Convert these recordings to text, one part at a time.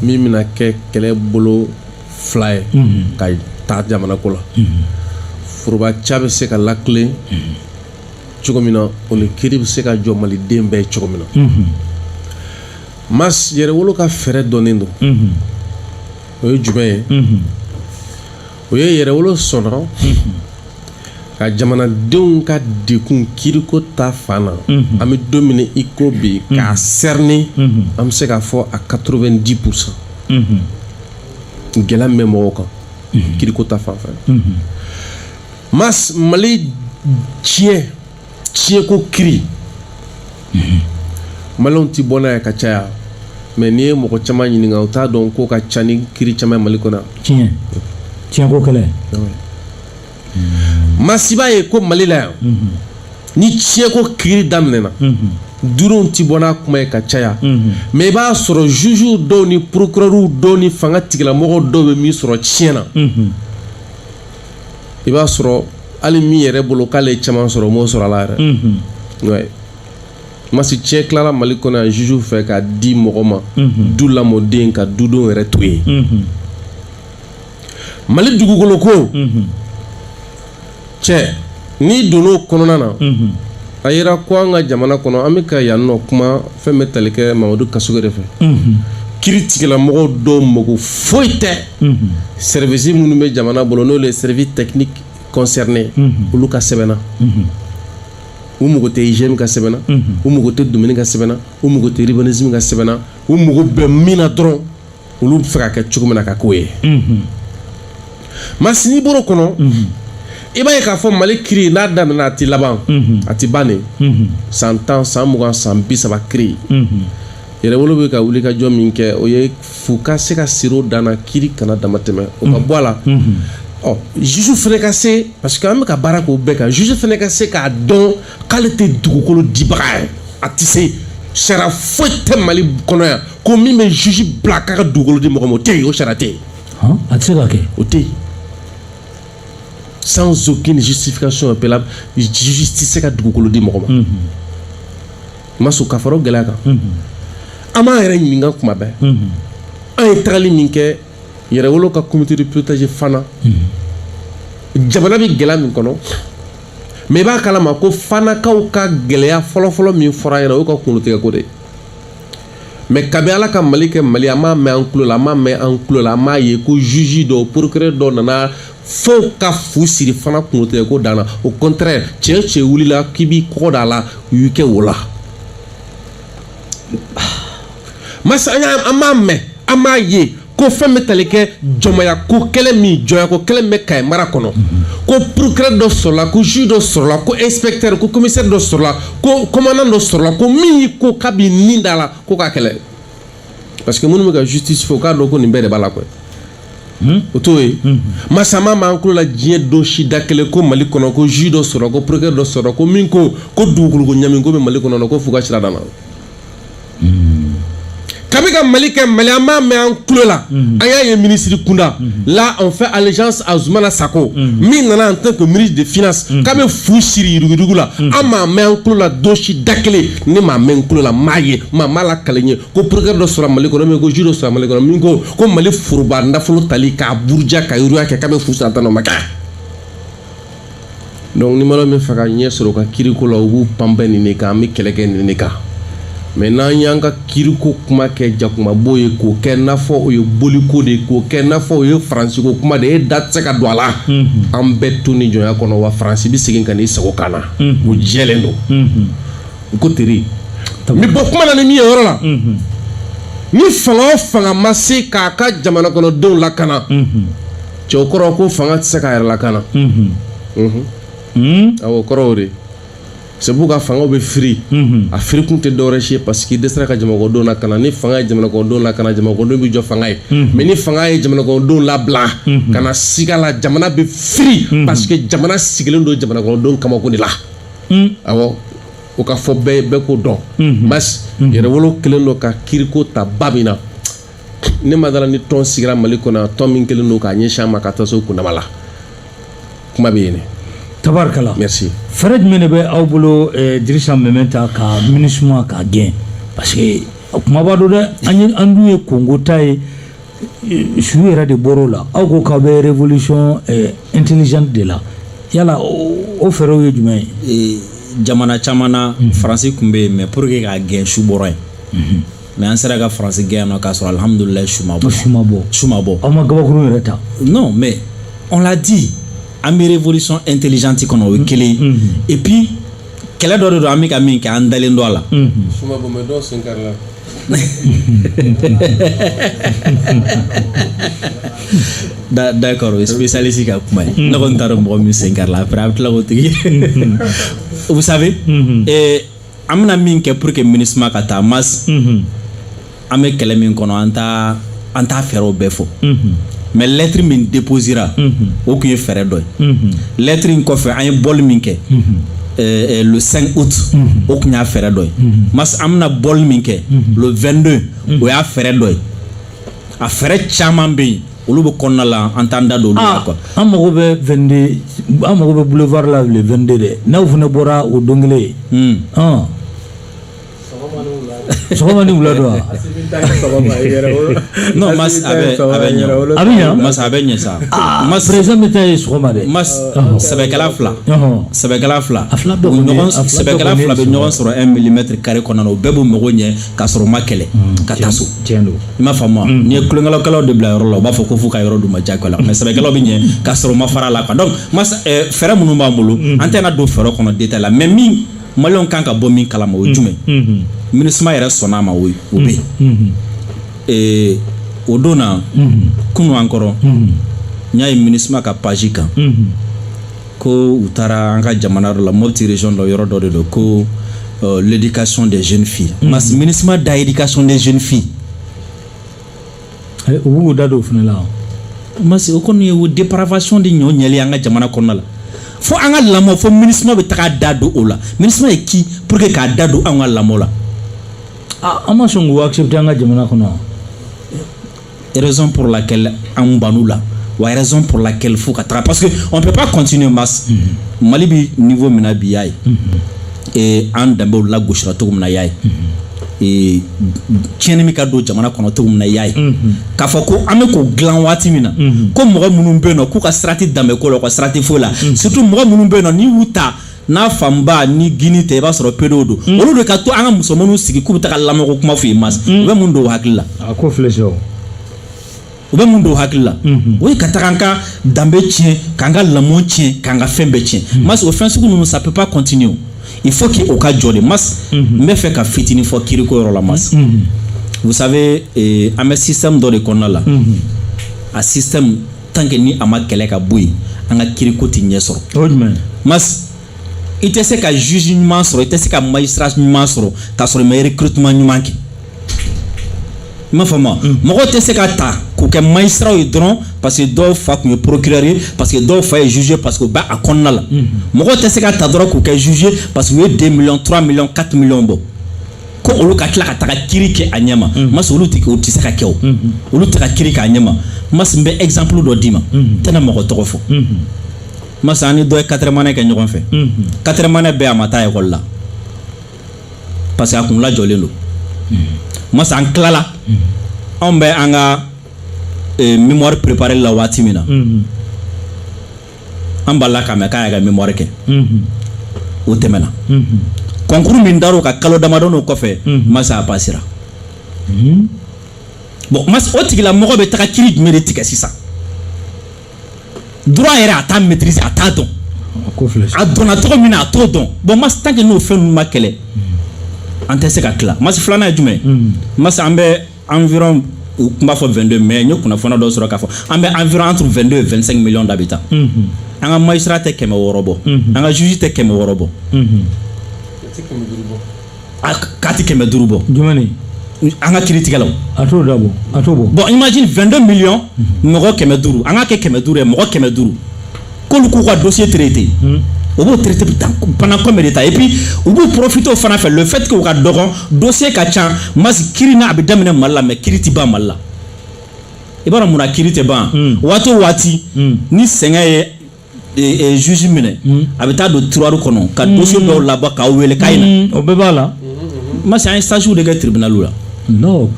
min bɛna kɛ kɛlɛ bolo fila ye ka taa jamana ko la foroba ca bɛ se ka lakilen cogo min na o ni kiri bɛ se ka jɔ maliden bɛɛ cogo min na mas yɛrɛwolo ka fɛɛrɛ dɔnnen don o ye jumɛn ye o ye yɛrɛwolo sɔnna ka jamanadenw ka dekun kiriko ta fan na an bɛ don min i ko bi k'a sɛrni an bɛ se k'a fɔ a 90% gɛlɛya min bɛ mɔgɔw kan kiriko ta fan fɛ mas Mali tiɲɛko kiri Maliw ti bɔ n'a ye ka caya mais n'i ye mɔgɔ caman ɲininka u t'a dɔn ko ka ca ni kiri caman Mali kɔnɔ tiɲɛko kɛlɛ masiba ye ko Mali la yan ni tiɲɛko kiri daminɛna duruw ti bɔ n'a kuma ye ka caya mais i b'a sɔrɔ juges dɔw ni procureurs dɔw ni fanga tigilamɔgɔw dɔw bɛ min sɔrɔ tiɲɛ na i b'a sɔrɔ hali min yɛrɛ bolo k'ale ye caman sɔrɔ o m'o sɔrɔ a la yɛrɛ masi tiɲɛ tilara Mali kɔnɔ yan juges fɛ k'a di mɔgɔ ma du lamɔden ka dudenw yɛrɛ to yen Mali dugukolo ko cɛ n'i donn'o kɔnɔna na a yira ko an ka jamana kɔnɔ an bɛ ka yan nɔ kuma fɛn bɛ tali kɛ Mamadu Kasugu de fɛ kiri tigilamɔgɔw dɔw mago foyi tɛ service minnu bɛ jamana bolo n'o ye service technique concerné olu ka sɛbɛnna u mago tɛ hygiène ka sɛbɛnna u mago tɛ dumuni ka sɛbɛnna u mago tɛ urbanisme ka sɛbɛnna u mago bɛ min na dɔrɔn olu bɛ fɛ ka kɛ cogo min na ka k'o ye masi n'i bɔr'o kɔnɔ i b'a ye k'a fɔ Mali kiri n'a daminɛna a ti laban a ti ban de san 10 san 20 san 30 kiri yɛrɛwolo bɛ ka wuli ka jɔ min kɛ o ye f'u ka se ka siro danna kiri kana dama tɛmɛ o ka bɔ a la juge fana ka se parce que an bɛ ka baara k'o bɛɛ kan juge fana ka se k'a dɔn k'ale tɛ dugukolo dibaga ye a tɛ se sariya foyi tɛ Mali kɔnɔ yan ko min bɛ juge bila k'a ka dugukolo di mɔgɔ ma o tɛ yen o sariya tɛ yen a tɛ se ka kɛ o tɛ yen sans aucune justification appelable juge tɛ se ka dugukolo di mɔgɔ ma ma sɔn ka fara o gɛlɛya kan an b'an yɛrɛ ɲininka kuma bɛɛ an ye tagali min kɛ yɛrɛwolo ka comité de pilotage fana jamana bɛ gɛlɛya min kɔnɔ mais i b'a kalama ko fanakaw ka gɛlɛya fɔlɔfɔlɔ min fɔra ɲɛna o ka kunkolotigɛko de mais kabi Ala ka Mali kɛ Mali an m'a mɛn an tulo la an m'a mɛn an tulo la an m'a ye ko juge dɔw procureur dɔw nana fo ka fu siri fana kunkolotigɛko dan na au contraire cɛ cɛ wulila k'i b'i kɔkɔ da la u y'u kɛ o la masa an m'a mɛn an m'a ye ko fɛn bɛ tali kɛ jɔnmaya ko kɛlɛ min jɔnya ko kɛlɛ bɛ Kayi mara kɔnɔ ko procureur dɔ sɔrɔla ko juge dɔ sɔrɔla ko inspecteur ko commissaire dɔ sɔrɔla ko commandant dɔ sɔrɔla ko min y'i ko k'a b'i nin da la ko k'a kɛlɛ parce que minnu bɛ ka justice fɛ o k'a dɔn ko nin bɛɛ de b'a la koyi o t'o ye masama m'an tulo la diɲɛ don si da kelen ko Mali kɔnɔ ko juge dɔ sɔrɔla ko procureur dɔ sɔrɔla ko min ko dugukolo ko ɲami ko bɛ Mali kɔnɔ ko f'u ka sira dan na kabi ka Mali kɛ Mali an b'a mɛn an tulo la an y'a ye ministre kunda là on fait allégeance à Zoumana Sako min nana en tant que ministre des finances k'a bɛ fu siri yurugurugu la an m'a mɛn an tulo la don si da kelen ne m'a mɛn n tulo la m'a ye m'a la kalan ye ko procureur dɔ sɔrɔ Mali kɔnɔ ko juge dɔ sɔrɔ Mali kɔnɔ min ko Mali foroba nafolo tali k'a buruja ka yiriwa kɛ k'a bɛ fu san tan o ma kɛ donc ni Mali min fɛ ka ɲɛ sɔrɔ ka kiriko la u b'u panpɛ nin de kan an bɛ kɛlɛ kɛ nin de kan mais n'an y'an ka kiriko kuma kɛ jakumabo ye k'o kɛ n'a fɔ o ye boliko de ye k'o kɛ n'a fɔ o ye faransiko kuma de ye da tɛ se ka don a la an bɛɛ to ni jɔnya kɔnɔ wa faransi bɛ segin ka n'i sago kan na o jɛlen don u ko teri n bɛ bɔ kuma na ni min ye yɔrɔ la ni fanga o fanga ma se k'a ka jamana kɔnɔdenw lakana cɛ o kɔrɔ ko fanga tɛ se k'a yɛrɛ lakana awɔ kɔrɔ o de sabu ka fanga bɛ firi a firi kun tɛ dɔwɛrɛ si parce que dɛsɛra ka jamanakɔnɔdenw lakana ni fanga ye jamanakɔnɔdenw lakana jamanakɔnɔdenw bɛ jɔ fanga ye mais ni fanga ye jamanakɔnɔdenw labila ka na siga la jamana bɛ firi parce que jamana sigilen don jamanakɔnɔdenw kamako de la awɔ o ka fɔ bɛɛ k'o dɔn basi yɛrɛwolo kelen don ka kiriko ta ba min na ne ma dala ni tɔn sigira Mali kɔnɔ tɔn min kelen don k'a ɲɛsin a ma ka taa se o kundama la kuma bɛ yen tabarikala merci fɛrɛ jumɛn de bɛ aw bolo Dirisa Mɛmɛ ta ka MINUSMA ka gɛn parce que kuma b'a dɔn dɛ an dun ye Congo ta ye su yɛrɛ de bɔr'o la aw ko k'aw bɛ révolution intelligente de la yala o fɛɛrɛw ye jumɛn ye jamana caman na Faransi tun bɛ yen mais pour que k'a gɛn su bɔra yen mais an sera ka Faransi gɛn yan nɔ k'a sɔrɔ alhamdulilayi su ma bɔ aw ma gabakuru yɛrɛ ta non mais on l'a dit an bɛ révolution intelligente kɔnɔ o ye kelen et puis kɛlɛ dɔ de don an bɛ ka min kɛ an dalen don a la su ma bɔ mais dɔw sen kari la d'accord o ye spécialiste ka kuma ye ne kɔni t'a dɔn mɔgɔ min sen kari la après a bɛ tila k'o tigi vous savez an bɛna min kɛ pour que MINUSMA ka taa mas an bɛ kɛlɛ min kɔnɔ an t'a fɛɛrɛw bɛɛ fɔ mais lettre min déposera o tun ye fɛɛrɛ dɔ ye lettre in kɔfɛ an ye bɔli min kɛ le 5 août o tun y'a fɛɛrɛ dɔ ye mas an bɛna bɔli min kɛ le 22 o y'a fɛɛrɛ dɔ ye a fɛɛrɛ caman bɛ yen olu bɛ kɔnɔna la an t'an da don olu la quoi. An mago bɛ 22 an mago bɛ boulevard la le 22 dɛ n'aw fana bɔra o don kelen ye sɔgɔma ni wula don non mas a bɛ ɲɛ mas a bɛ ɲɛ sa mas président bɛ taa ye sɔgɔma dɛ mas sɛbɛkɛla fila sɛbɛkɛla fila bɛ ɲɔgɔn sɔrɔ 1 millimètre carré kɔnɔna na o bɛɛ b'u mago ɲɛ k'a sɔrɔ ma kɛlɛ ka taa so i m'a faamu wa n'i ye tulonkɛlaw de bila yɔrɔ la u b'a fɔ ko f'u ka yɔrɔ d'u ma diyagoya la mais sɛbɛkɛlaw bɛ ɲɛ k'a sɔrɔ ma fara la quoi donc mas fɛɛrɛ minnu b'an bolo an tɛna don fɛɛrɛ kɔnɔ détail la mais min maliyɛnw kan ka bɔ min kalama o ye jumɛn MINUSMA yɛrɛ sɔnn'a ma o bɛ yen o don na kunu an kɔrɔ n y'a ye MINUSMA ka page kan ko u taara an ka jamana dɔ la Mopti région dɔ yɔrɔ dɔ de don ko l'éducation des jeunes filles mas MINUSMA da éducation des jeunes filles u b'u da don o fana la mas o kɔni ye o dépravation de ɲɔ ɲɛli an ka jamana kɔnɔna la fo an ka lamɔ fo MINUSMA bɛ taga da don o la MINUSMA ye qui pour que k'a da don an ka lamɔ la an ma sɔn k'u accepter an ka jamana kɔnɔ raison pour laquelle an ban'u la wa raison pour laquelle fo ka taga parce que on peut pas continuer mas Mali bi niveau min na bi y'a ye an danbew lagosira cogo min na y'a ye tiɲɛni min ka don jamana kɔnɔ cogo min na y'a ye k'a fɔ ko an bɛ k'o dilan waati min na ko mɔgɔ minnu bɛ yen nɔ k'u ka sira tɛ danbeko la u ka sira tɛ foyi la surtout mɔgɔ minnu bɛ yen nɔ n'i y'u ta n'a fanba ni gini tɛ i b'a sɔrɔ pedo don olu de ka to an ka musomanninw sigi k'u bɛ taga lamɔko kuma fɔ yen mas u bɛ mun don u hakili la a ko filɛ sɛ u bɛ mun don u hakili la o ye ka taga an ka danbe tiɲɛ k'an ka lamɔ tiɲɛ k'an ka fɛn bɛɛ tiɲɛ mas o fɛn sugu ninnu ça peut pas continuer il faut que o ka jɔ de mas n bɛ fɛ ka fitinin fɔ kiriko yɔrɔ la mas vous savez an bɛ système dɔ de kɔnɔna la a système tant que ni a ma kɛlɛ ka bɔ yen an ka kiriko tɛ ɲɛ sɔrɔ o jumɛn mas i tɛ se ka juge ɲuman sɔrɔ i tɛ se ka magistrat ɲuman sɔrɔ k'a sɔrɔ i ma recrutement ɲuman kɛ i m'a faamu wa mɔgɔw tɛ se ka ta k'u kɛ magistrat ye dɔrɔn parce que dɔw fa tun ye procureur ye parce que dɔw fa ye juge parce que u bɛ a kɔnɔna la mɔgɔw tɛ se ka ta dɔrɔn k'u kɛ juge parce que u ye 2 millions 3 millions 4 millions bɔ ko olu ka tila ka taga kiri kɛ a ɲɛma mas olu tɛ se ka kɛ o olu tɛ ka kiri k'a ɲɛma mas n bɛ exemple dɔ d'i ma tɛna mɔgɔ tɔgɔ fɔ mas an ni dɔ ye 4 mannais kɛ ɲɔgɔn fɛ 4 mannais bɛɛ a ma taa école la parce que a kun lajɔlen don mas an tilala anw bɛ an ka mémoire préparé la waati min na an balila k'a mɛn k'a y'a ka mémoire kɛ o tɛmɛna concours min dar'o ka kalo damadɔnin kɔfɛ mas a passera bon mas o tigilamɔgɔ bɛ taga kiri jumɛn de tigɛ sisan droit yɛrɛ a t'a maîtriser a t'a dɔn a dɔnna cogo min na a t'o dɔn bon mas tant que n'o fɛn ninnu ma kɛlɛ an tɛ se ka tila mas filanan ye jumɛn mas an bɛ environ u tun b'a fɔ 22 mais n ye kunnafoniya dɔ sɔrɔ k'a fɔ an bɛ environ entre 22 et 25 millions d'habitants an ka magistrat tɛ 600 bɔ an ka juge tɛ 600 bɔ k'a tɛ 500 bɔ jumɛn an ka kiiritigɛlaw a t'o dabɔ a t'o bɔ bon imagine 22 millions mɔgɔ 500 an ka kɛ 500 ye mɔgɔ 500 k'olu k'u ka dossier traité u b'o traité pendant combien de temps et puis u b'u profiter o fana fɛ le fait que u ka dɔgɔn dossier ka ca mas kiri na a bɛ daminɛ Mali la mais kiri tɛ ban Mali la i b'a dɔn mun na kiri tɛ ban waati o waati ni sɛgɛn ye juge minɛ a bɛ taa don tiroir kɔnɔ ka dossier dɔw labɔ k'aw wele k'a ye na o bɛɛ b'a la mas an ye stage de kɛ tribunal la non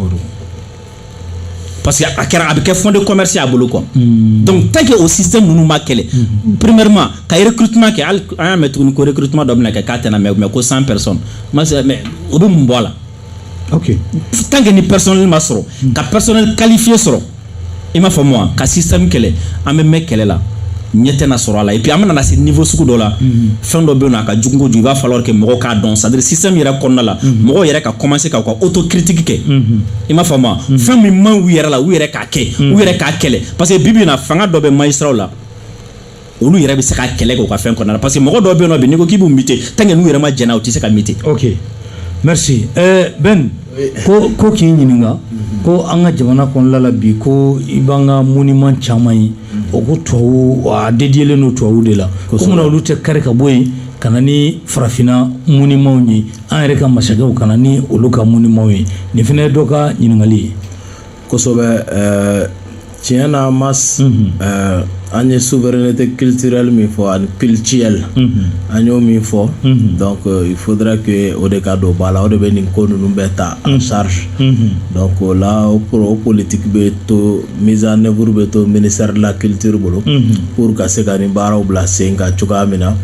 parce que a bɛ kɛ fond de commerce a bolo quoi donc tant que o système ninnu ma kɛlɛ premièrement ka recrutement kɛ hali an y'a mɛn tuguni ko recrutement dɔ bɛna kɛ k'a tɛna mɛn ko 100 personnes mais o bɛ mun bɔ a la ok tant que ni personnel ma sɔrɔ ka personnel qualifié sɔrɔ i m'a faamu wa ka système kɛlɛ an bɛ mɛn kɛlɛ la ɲɛ tɛna sɔrɔ a la et puis an bɛna na se niveau sugu dɔ la fɛn dɔ bɛ yen nɔ a ka jugu kojugu il va falloir que mɔgɔw k'a dɔn c'est à dire système yɛrɛ kɔnɔna la mɔgɔw yɛrɛ ka commencer ka u ka autocritique kɛ i m'a faamu wa fɛn min man u yɛrɛ la u yɛrɛ k'a kɛ u yɛrɛ k'a kɛlɛ parce que bibi in na fanga dɔ bɛ magistrat la olu yɛrɛ bɛ se ka kɛlɛ kɛ u ka fɛn kɔnɔna la parce que mɔgɔ dɔw bɛ yen nɔ bi n'i ko k'i b'u mite tant que n'u yɛrɛ ma jɛna u tɛ se ka mite. ok merci Ben ko k'i ɲininka ko an ka jamana kɔnɔna la bi ko i b'an ka monument caman ye o ko tubabu a dédiélen don tubabu de la ko munna olu tɛ kari ka bɔ yen ka na ni farafinna monument ye an yɛrɛ ka masakɛw ka na ni olu ka monument ye nin fana ye dɔ ka ɲininkali ye. kosɛbɛ tiɲɛ na Mas an ye souveraineté culturelle min fɔ ani culturelle an y'o min fɔ donc il faudrait que o de ka don ba la o de bɛ nin ko ninnu bɛɛ ta en charge donc o la o politique bɛ to mise en œuvre bɛ to ministère de la culture bolo pour ka se ka nin baaraw bila sen kan cogoya min na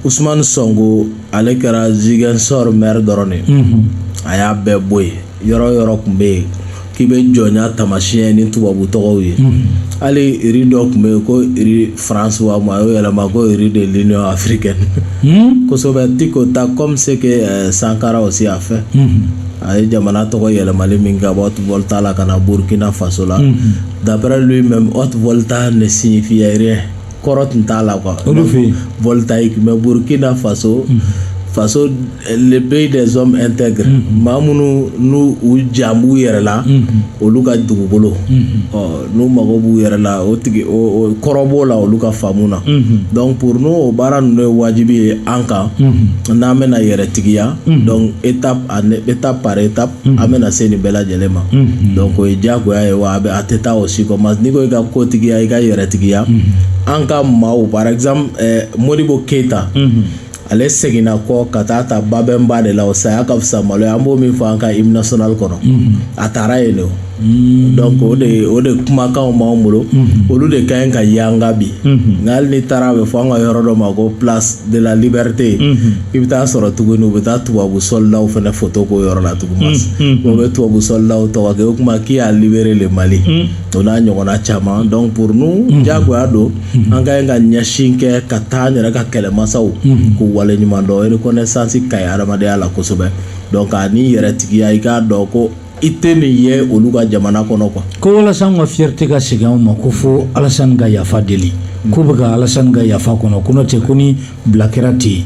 Ousmane Sonko ale kɛra Ziguinchor maire dɔrɔn de a y'a bɛɛ bɔ yen yɔrɔ yɔrɔ tun bɛ yen k'i bɛ jɔnya taamasiyɛn ni tubabu tɔgɔw ye hali iri dɔ tun bɛ yen ko iri France wa ma a y'o yɛlɛma ko iri de l'Union africaine kosɛbɛ Tiko ta comme ce que Sankara aussi a fait a ye jamana tɔgɔ yɛlɛmali min kɛ Haute Volta la ka na Burkina Faso la d'après lui-même Haute Volta ne signifiait rien kɔrɔ tun t'a la quoi voltaïque mais Burkina Faso faso le pays des hommes intègres maa minnu n'u u jan b'u yɛrɛ la olu ka dugukolo n'u mago b'u yɛrɛ la o tigi o kɔrɔ b'o la olu ka faamu na donc pour nous o baara ninnu ye wajibi ye an kan n'an bɛna yɛrɛtigiya donc étape par étape an bɛna se nin bɛɛ lajɛlen ma donc o ye diyagoya ye wa a tɛ taa o si kɔ parce que n'i ko i ka kotigiya i ka yɛrɛtigiya an ka maaw par exemple Modibo Keita ale seginna kɔ ka taa ta Babemba de la o saya ka fisa malo ye an b'o min fɔ an ka hymne national kɔnɔ a taara yen de o donc o de kumakanw b'anw bolo olu de ka ɲi ka yanga bi nka hali ni taara a bɛ fɔ an ka yɔrɔ dɔ ma ko place de la liberté i bɛ taa sɔrɔ tuguni u bɛ taa tubabu soldaw fana photo k'o yɔrɔ la tuguni o bɛ tubabu soldaw tɔgɔ kɛ o kuma qui a libéré le Mali o n'a ɲɔgɔnna caman donc pour nous diyagoya don an ka ɲi ka ɲɛsin kɛ ka taa an yɛrɛ ka kɛlɛmasaw k'u waleɲuman dɔn reconnaissance ka ɲi adamadenya la kosɛbɛ donc ani yɛrɛtigiya i k'a dɔn ko i tɛ nin ye olu ka jamana kɔnɔ quoi. ko walasa an ka fierté ka segin anw ma ko fo Alassane ka yafa deli ko bɛ ka Alassane ka yafa kɔnɔ ko n'o tɛ ko ni bila kɛra ten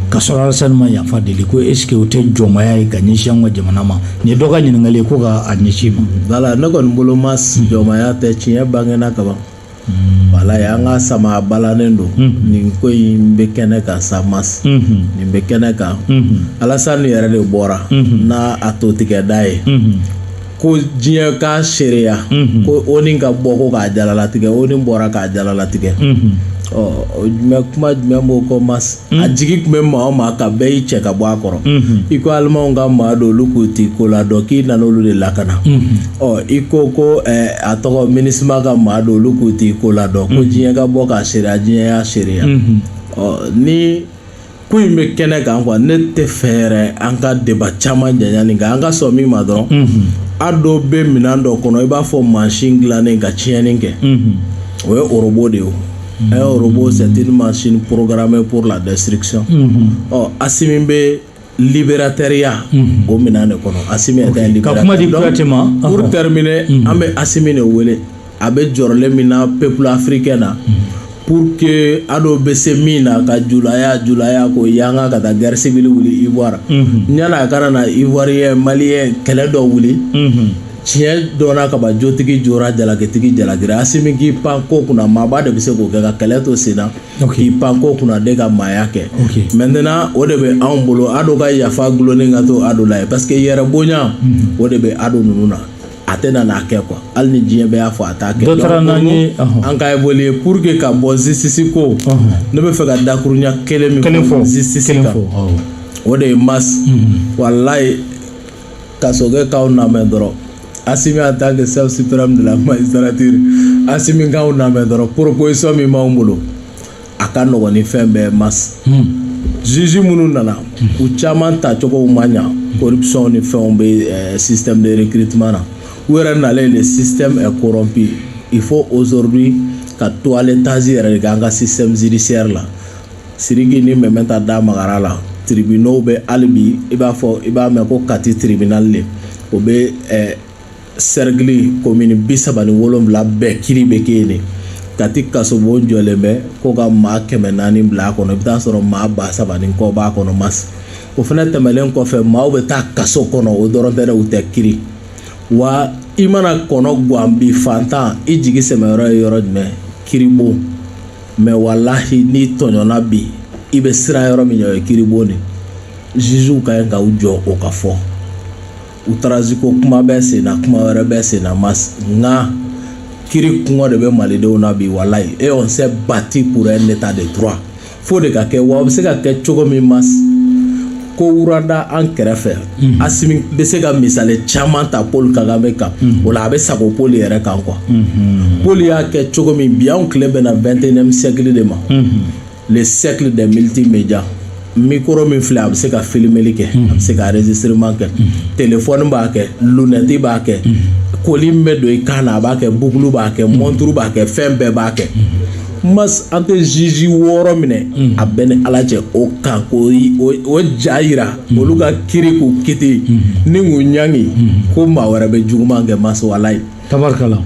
ka sɔrɔ Alassane ma yafa deli ko est ce que o tɛ jɔnmaya ye ka ɲɛsin an ka jamana ma nin ye dɔ ka ɲininkali ye ko ka a ɲɛsin ma. voilà ne kɔni bolo Mas jɔnmaya tɛ tiɲɛ bangena kaban voilà an ka sama balannen don nin ko in bɛ kɛnɛ kan sa Mas nin bɛ kɛnɛ kan Alassane yɛrɛ de bɔra n'a a to tigɛ da ye ko diɲɛ ka seereya ko o ni ka bɔ ko k'a jalalatigɛ o ni bɔra k'a jalalatigɛ kuma jumɛn b'o kɔ Mas a jigi tun bɛ maa o maa ka bɛɛ y'i cɛ ka bɔ a kɔrɔ i ko alimaw ka maa dɔ olu k'u ti ko la dɔn k'i nana olu de lakana i ko a tɔgɔ MINUSMA ka maa dɔ olu k'u ti ko la dɔn ko diɲɛ ka bɔ k'a seereya diɲɛ y'a seereya ni ko in bɛ kɛnɛ kan quoi ne tɛ fɛ yɛrɛ an ka débat caman janya nin kan an ka sɔn min ma dɔrɔn a dɔ bɛ minɛn dɔ kɔnɔ i b'a fɔ mansin dilannen ka tiɲɛni kɛ o ye orobo de ye o orobo c'est une machine programmée pour la destruction Assimi bɛ libératariat o minɛn de kɔnɔ Assimi est un libérateur donc pour terminer an bɛ Assimi de wele a bɛ jɔrɔlen min na peuple africain na pour que ado bɛ se min na ka julaya ko yanga ka taa guerre civile wuli Ivoire ɲana a kana na Ivoirien Malien kɛlɛ dɔ wuli tiɲɛ dɔnna ka ban jotigi jora jalakitigi jalakira Assimi k'i pan ko kunna maaba de bɛ se k'o kɛ ka kɛlɛ to sen na k'i pan ko kunna de ka maaya kɛ maintenant o de bɛ anw bolo ado ka yafa gulonnen ka to ado la ye parce que yɛrɛ bonya o de bɛ ado ninnu na a tɛ na n'a kɛ quoi hali ni diɲɛ bɛɛ y'a fɔ a t'a kɛ donc an ka évoluer pour que ka bɔ justice ko ne bɛ fɛ ka dakuruɲa kelen min fɔ justice kan o de ye Mas wallahi Kasoge Kaunamedro, Assimi en tant que chef suprême de la magistrature, Assimi Kaunamedro, proposition mi maumulo, Akano wani fembe mas. Juge munu nana, u caman ta cogo manya, corruption ni fɛnw bɛ système de recrutement na. U yɛrɛ nalen le système est corrompu. Il faut aujourd'hui ka toilettage yɛrɛ de kɛ an ka système judiciaire la. Siriki ni mɛmɛ ta da magara la, tribunaux bɛ hali bi i b'a fɔ i b'a mɛn ko Kati tribunal le, o bɛ cercle commune 37 bɛɛ kiri bɛ kɛ yen de. Kati kasobo jɔlen bɛ ko ka maa 400 bila a kɔnɔ i bɛ taa sɔrɔ maa 3,000 ni kɔ b'a kɔnɔ mas. O fana tɛmɛlen kɔfɛ maaw bɛ taa kaso kɔnɔ o dɔrɔn tɛ dɛ u tɛ kiri. Wa i mana kɔnɔ gan bi fantan i jigi sɛmɛyɔrɔ ye yɔrɔ jumɛn kiribon. Mais walahi ni tɔɲɔna bi i bɛ sira yɔrɔ min o ye kiribon de. Juges ka ɲi ka u jɔ o ka fɔ. Outrazi ko kuma bɛ sen na kuma wɛrɛ bɛ sen na mas nka kiri kungo de bɛ malidenw na bi walayi et on s'est bâti pour un état de droit fo de ka kɛ wa o bɛ se ka kɛ cogo min mas ko wurada an kɛrɛfɛ Assimi bɛ se ka misali caman ta Paul Kagame kan o la a bɛ sago Paul yɛrɛ kan quoi Paul y'a kɛ cogo min bi anw tile bɛna 21e siècle de ma le siècle des multimédias micro min filɛ a bɛ se ka filmeli kɛ a bɛ se ka enregistrement kɛ téléphone b'a kɛ lunette b'a kɛ koli min bɛ don i kan na a b'a kɛ boucle b'a kɛ montre b'a kɛ fɛn bɛɛ b'a kɛ mas an tɛ juge 6 minɛ a bɛɛ ni Ala cɛ o kan ko o ja yira olu ka kiiri k'u kiti ni k'u ɲangi ko maa wɛrɛ bɛ juguman kɛ mas walayi tabarikala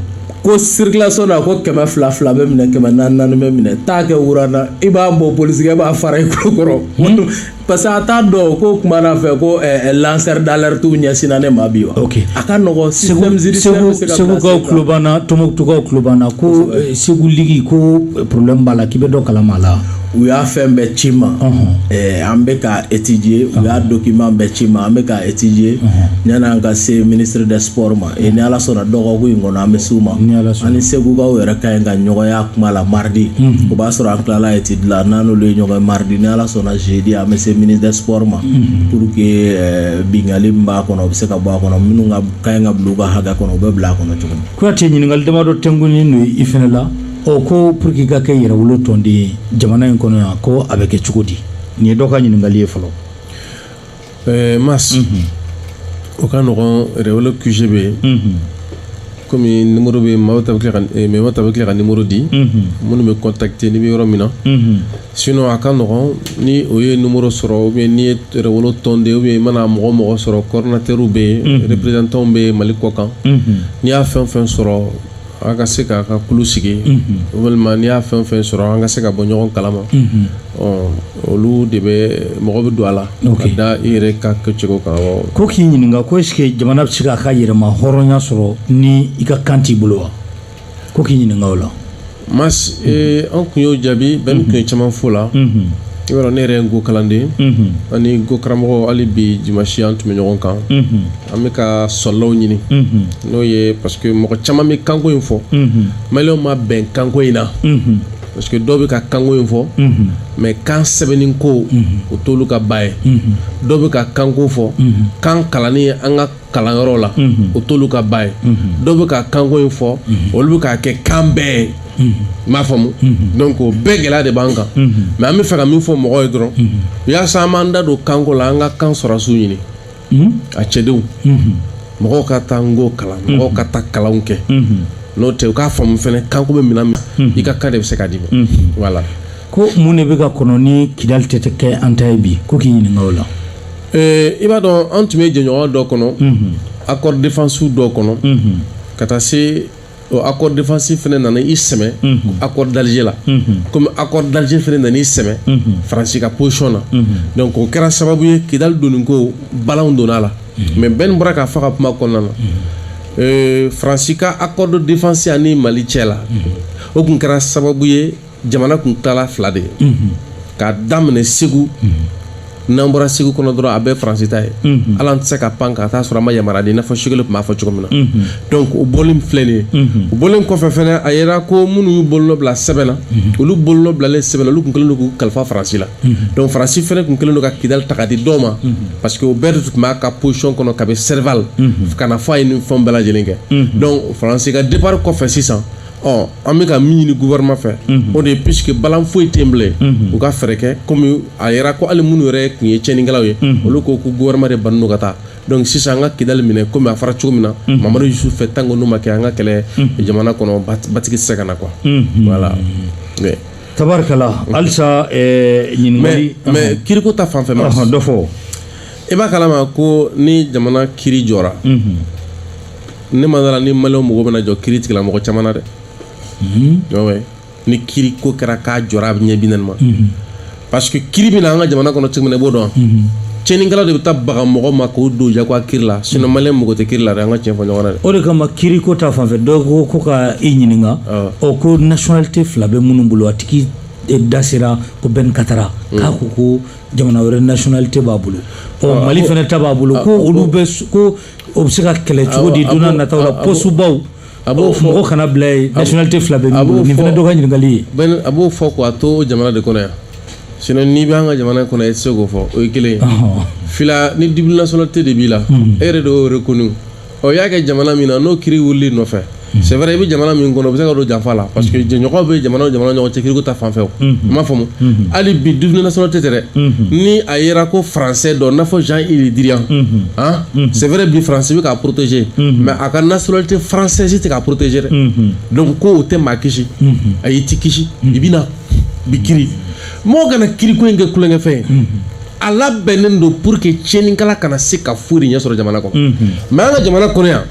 ko circulation na ko 200 bɛ minɛ 400 bɛ minɛ taa kɛ wurana i b'a bɔ polisikɛ b'a fara i kulo kɔrɔ parce que a t'a dɔn ko kuma na fɛ ko lanceur d'alerte ɲɛsinna ne ma bi wa a ka nɔgɔ système judiciaire bɛ se ka Segukaw tulo banna Tɔnbukutukaw tulo banna ko Segu ligi ko problème b'a la k'i bɛ dɔ kalama la u y'a fɛn bɛɛ ci ma an bɛ ka étudier u y'a document bɛɛ ci ma an bɛ ka étudier yanni an ka se ministre des sports ma et ni Ala sɔnna dɔgɔkun in kɔnɔ an bɛ s'u ma an ni Segukaw yɛrɛ ka ɲi ka ɲɔgɔnya kuma la mardi o b'a sɔrɔ an tilala étude la n'an n'olu ye ɲɔgɔn mardi ni Ala sɔnna jeudi an bɛ se ministre des sports ma pour que bingali min b'a kɔnɔ o bɛ se ka bɔ a kɔnɔ minnu ka ɲi ka bila u ka hakɛ kɔnɔ u bɛ bila a kɔnɔ cogo min. Kuyate ɲininkali damadɔ tɛnkunin don i fɛnɛ la ko pour que i ka kɛ yɛrɛwolo tɔnden ye jamana in kɔnɔ yan ko a bɛ kɛ cogo di nin ye dɔ ka ɲininkali ye fɔlɔ. Mas o ka nɔgɔn yɛrɛwolo QG bɛ yen komi numéro bɛ maaw ta bɛ tila ka numéro di minnu bɛ contacter ni bɛ yɔrɔ min na sinon a ka nɔgɔn ni o ye numéro sɔrɔ ou bien ni ye yɛrɛwolo tɔnden ou bien i mana mɔgɔ sɔrɔ coordinateur bɛ yen représentant bɛ yen Mali kɔ kan n'i y'a fɛn fɛn sɔrɔ an ka se k'a ka kulu sigi walima n'i y'a fɛn fɛn sɔrɔ an ka se ka bɔ ɲɔgɔn kalama olu de bɛ mɔgɔ bɛ don a la ka da i yɛrɛ ka kɛcogo kan ko k'i ɲininka ko est-ce que jamana bɛ se k'a ka yɛrɛma hɔrɔnya sɔrɔ ni i ka kan t'i bolo wa ko k'i ɲininka o la mas an kun y'o jaabi bɛɛ tun ye caman fɔ la i b'a dɔn ne yɛrɛ ye Ngo kalanden ani Ngo karamɔgɔ hali bi dimanche an tun bɛ ɲɔgɔn kan an bɛ ka sɔlilaw ɲini n'o ye parce que mɔgɔ caman bɛ kanko in fɔ maliyɛnw ma bɛn kanko in na parce que dɔw bɛ ka kanko in fɔ mais kan sɛbɛnni ko o t'olu ka ba ye dɔw bɛ ka kanko fɔ kan kalanni an ka kalanyɔrɔ la o t'olu ka ba ye dɔw bɛ ka kanko in fɔ olu bɛ k'a kɛ kan bɛɛ ye m'a faamu donc o bɛɛ gɛlɛya de b'an kan mais an bɛ fɛ ka min fɔ mɔgɔw ye dɔrɔn yaasa an b'an da don kanko la an ka kan sɔrɔsiw ɲini a cɛdenw mɔgɔw ka taa Ngo kalan mɔgɔw ka taa kalanw kɛ n'o tɛ u k'a faamu fɛnɛ kanko bɛ minɛn min i ka kan de bɛ se ka d'i ma voilà. ko mun de bɛ ka kɔnɔ ni Kidali tɛ kɛ an ta ye bi ko k'i ɲininka o la. I b'a dɔn an tun bɛ jɛɲɔgɔn dɔ kɔnɔ accord défensive dɔ kɔnɔ ka taa se o accord défensif fɛnɛ nana i sɛmɛ accord d'Alger la comme accord d'Alger fɛnɛ nana i sɛmɛ Faransi ka position na donc o kɛra sababu ye Kidali donni ko balanw donna la mais bɛɛ bɔra k'a fɔ ka kuma kɔnɔna na Faransi ka accord de défense ani Mali cɛ la o kun kɛra sababu ye jamana kun tilala 2 de ye k'a daminɛ Segu n'an bɔra Segu kɔnɔ dɔrɔn a bɛɛ Faransi ta ye ala an tɛ se ka pan ka taa sɔrɔ a ma yamaruya di i n'a fɔ Shekeli tun b'a fɔ cogo min na donc o bɔlen filɛ nin ye o bɔlen kɔfɛ fɛnɛ a yera ko minnu y'u bolonɔ bila sɛbɛn na olu bolonɔ bilalen sɛbɛn na olu tun kɛlen don k'u kalifa Faransi la donc Faransi fɛnɛ tun kɛlen don ka Kidali ta ka di dɔw ma parce que o bɛɛ de tun b'a ka position kɔnɔ kabini Serval ka na fɔ a ye nin fɛnw bɛɛ lajɛlen kɛ donc Faransi ka départ kɔfɛ sisan an bɛ ka min ɲini gouvernement fɛ o de ye puisque balan foyi tɛ yen bilen u ka fɛɛrɛ kɛ comme a yera ko hali minnu yɛrɛ tun ye tiɲɛnikɛlaw ye olu ko ko gouvernement de bannen don ka taa donc sisan an ka Kidali minɛ comme a fɔra cogo min na Mamadu Yusufu fɛ tant que n'o ma kɛ an ka kɛlɛ jamana kɔnɔ batigi tɛ se ka na quoi voilà tabarikala halisa ɲininkali mais kiriko ta fanfɛ ma dɔ fɔ i b'a kalama ko ni jamana kiri jɔra ne ma dala ni maliyɛnw mago bɛna jɔ kiri tigilamɔgɔ caman na dɛ ouais ni kiri ko kɛra k'a jɔra a bɛ ɲɛ bi naani ma parce que kiri bɛ na an ka jamana kɔnɔ cogo min na i b'o dɔn tiɲɛnikɛlaw de bɛ taa baga mɔgɔ ma k'o don jagoya kiri la sinon maliyɛn mago tɛ kiri la dɛ an ka tiɲɛ fɔ ɲɔgɔn na dɛ. O de kama kiri ko ta fanfɛ dɔw ko ka i ɲininka ko nationalité fila bɛ minnu bolo a tigi da sera ko Ben Katara k'a ko jamana wɛrɛ nationalité b'a bolo Mali fɛnɛ ta b'a bolo ko olu bɛ ko o bɛ se ka kɛlɛ cogo di don n'a nataw la postubaw mɔgɔ kana bila yen nationalité fila bɛ min bolo nin fɛnɛ dɔ ka ɲininkali ye. A b'o fɔ k'a to jamana de kɔnɔ yan sinon n'i bɛ an ka jamana kɔnɔ i tɛ se k'o fɔ o ye kelen ye fila ni double nationalité de b'i la e yɛrɛ de y'o reconnu i y'a kɛ jamana min na n'o kiri wulili nɔfɛ c'est vrai i bɛ jamana min kɔnɔ o bɛ se ka don janfa la parce que jɛɲɔgɔn bɛ jamana o jamana ɲɔgɔn cɛ kiriko ta fanfɛ o i m'a faamu hali bi double nationalité tɛ dɛ ni a yera ko français dɔ i n'a fɔ Jean-Yves Le Drian c'est vrai bi français bɛ k'a protéger mais a ka nationalité française tɛ k'a protéger dɛ donc ko o tɛ maa kisi a y'i ti kisi i bɛ na bi kiri mɔgɔ kana kiriko in kɛ kulonkɛ fɛn ye a labɛnnen don pour que tiɲɛnikɛla kana se ka foyi de ɲɛ sɔrɔ jamana kɔnɔ mais an ka jamana kɔnɔ yan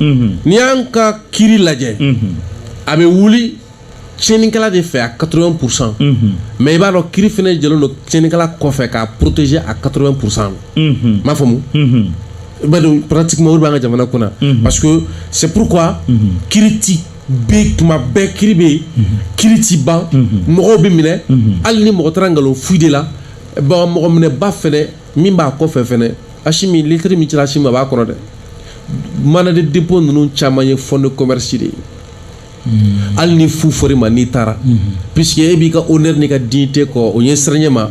n'i y'an ka kiri lajɛ a bɛ wuli tiɲɛnikɛla de fɛ a 80% mais i b'a dɔn kiri fɛnɛ jɛlen don tiɲɛnikɛla kɔfɛ k'a protéger à 80% m'a faamu i b'a dɔn pratiquement o de b'an ka jamana kɔnɔ parce que c'est pourquoi kiri ti bɛ tuma bɛɛ kiri bɛ yen kiri ti ban mɔgɔw bɛ minɛ hali ni mɔgɔ taara nkalon fu de la mɔgɔ minɛba fɛnɛ min b'a kɔfɛ fɛnɛ Asimi litre min cira Asimi a b'a kɔnɔ dɛ mana de dépôt ninnu caman ye fonds de commerce de ye hali ni fu fɔr'i ma n'i taara puisque e b'i ka honneur n'i ka dignité kɔ o ɲɛ siranɲɛ ma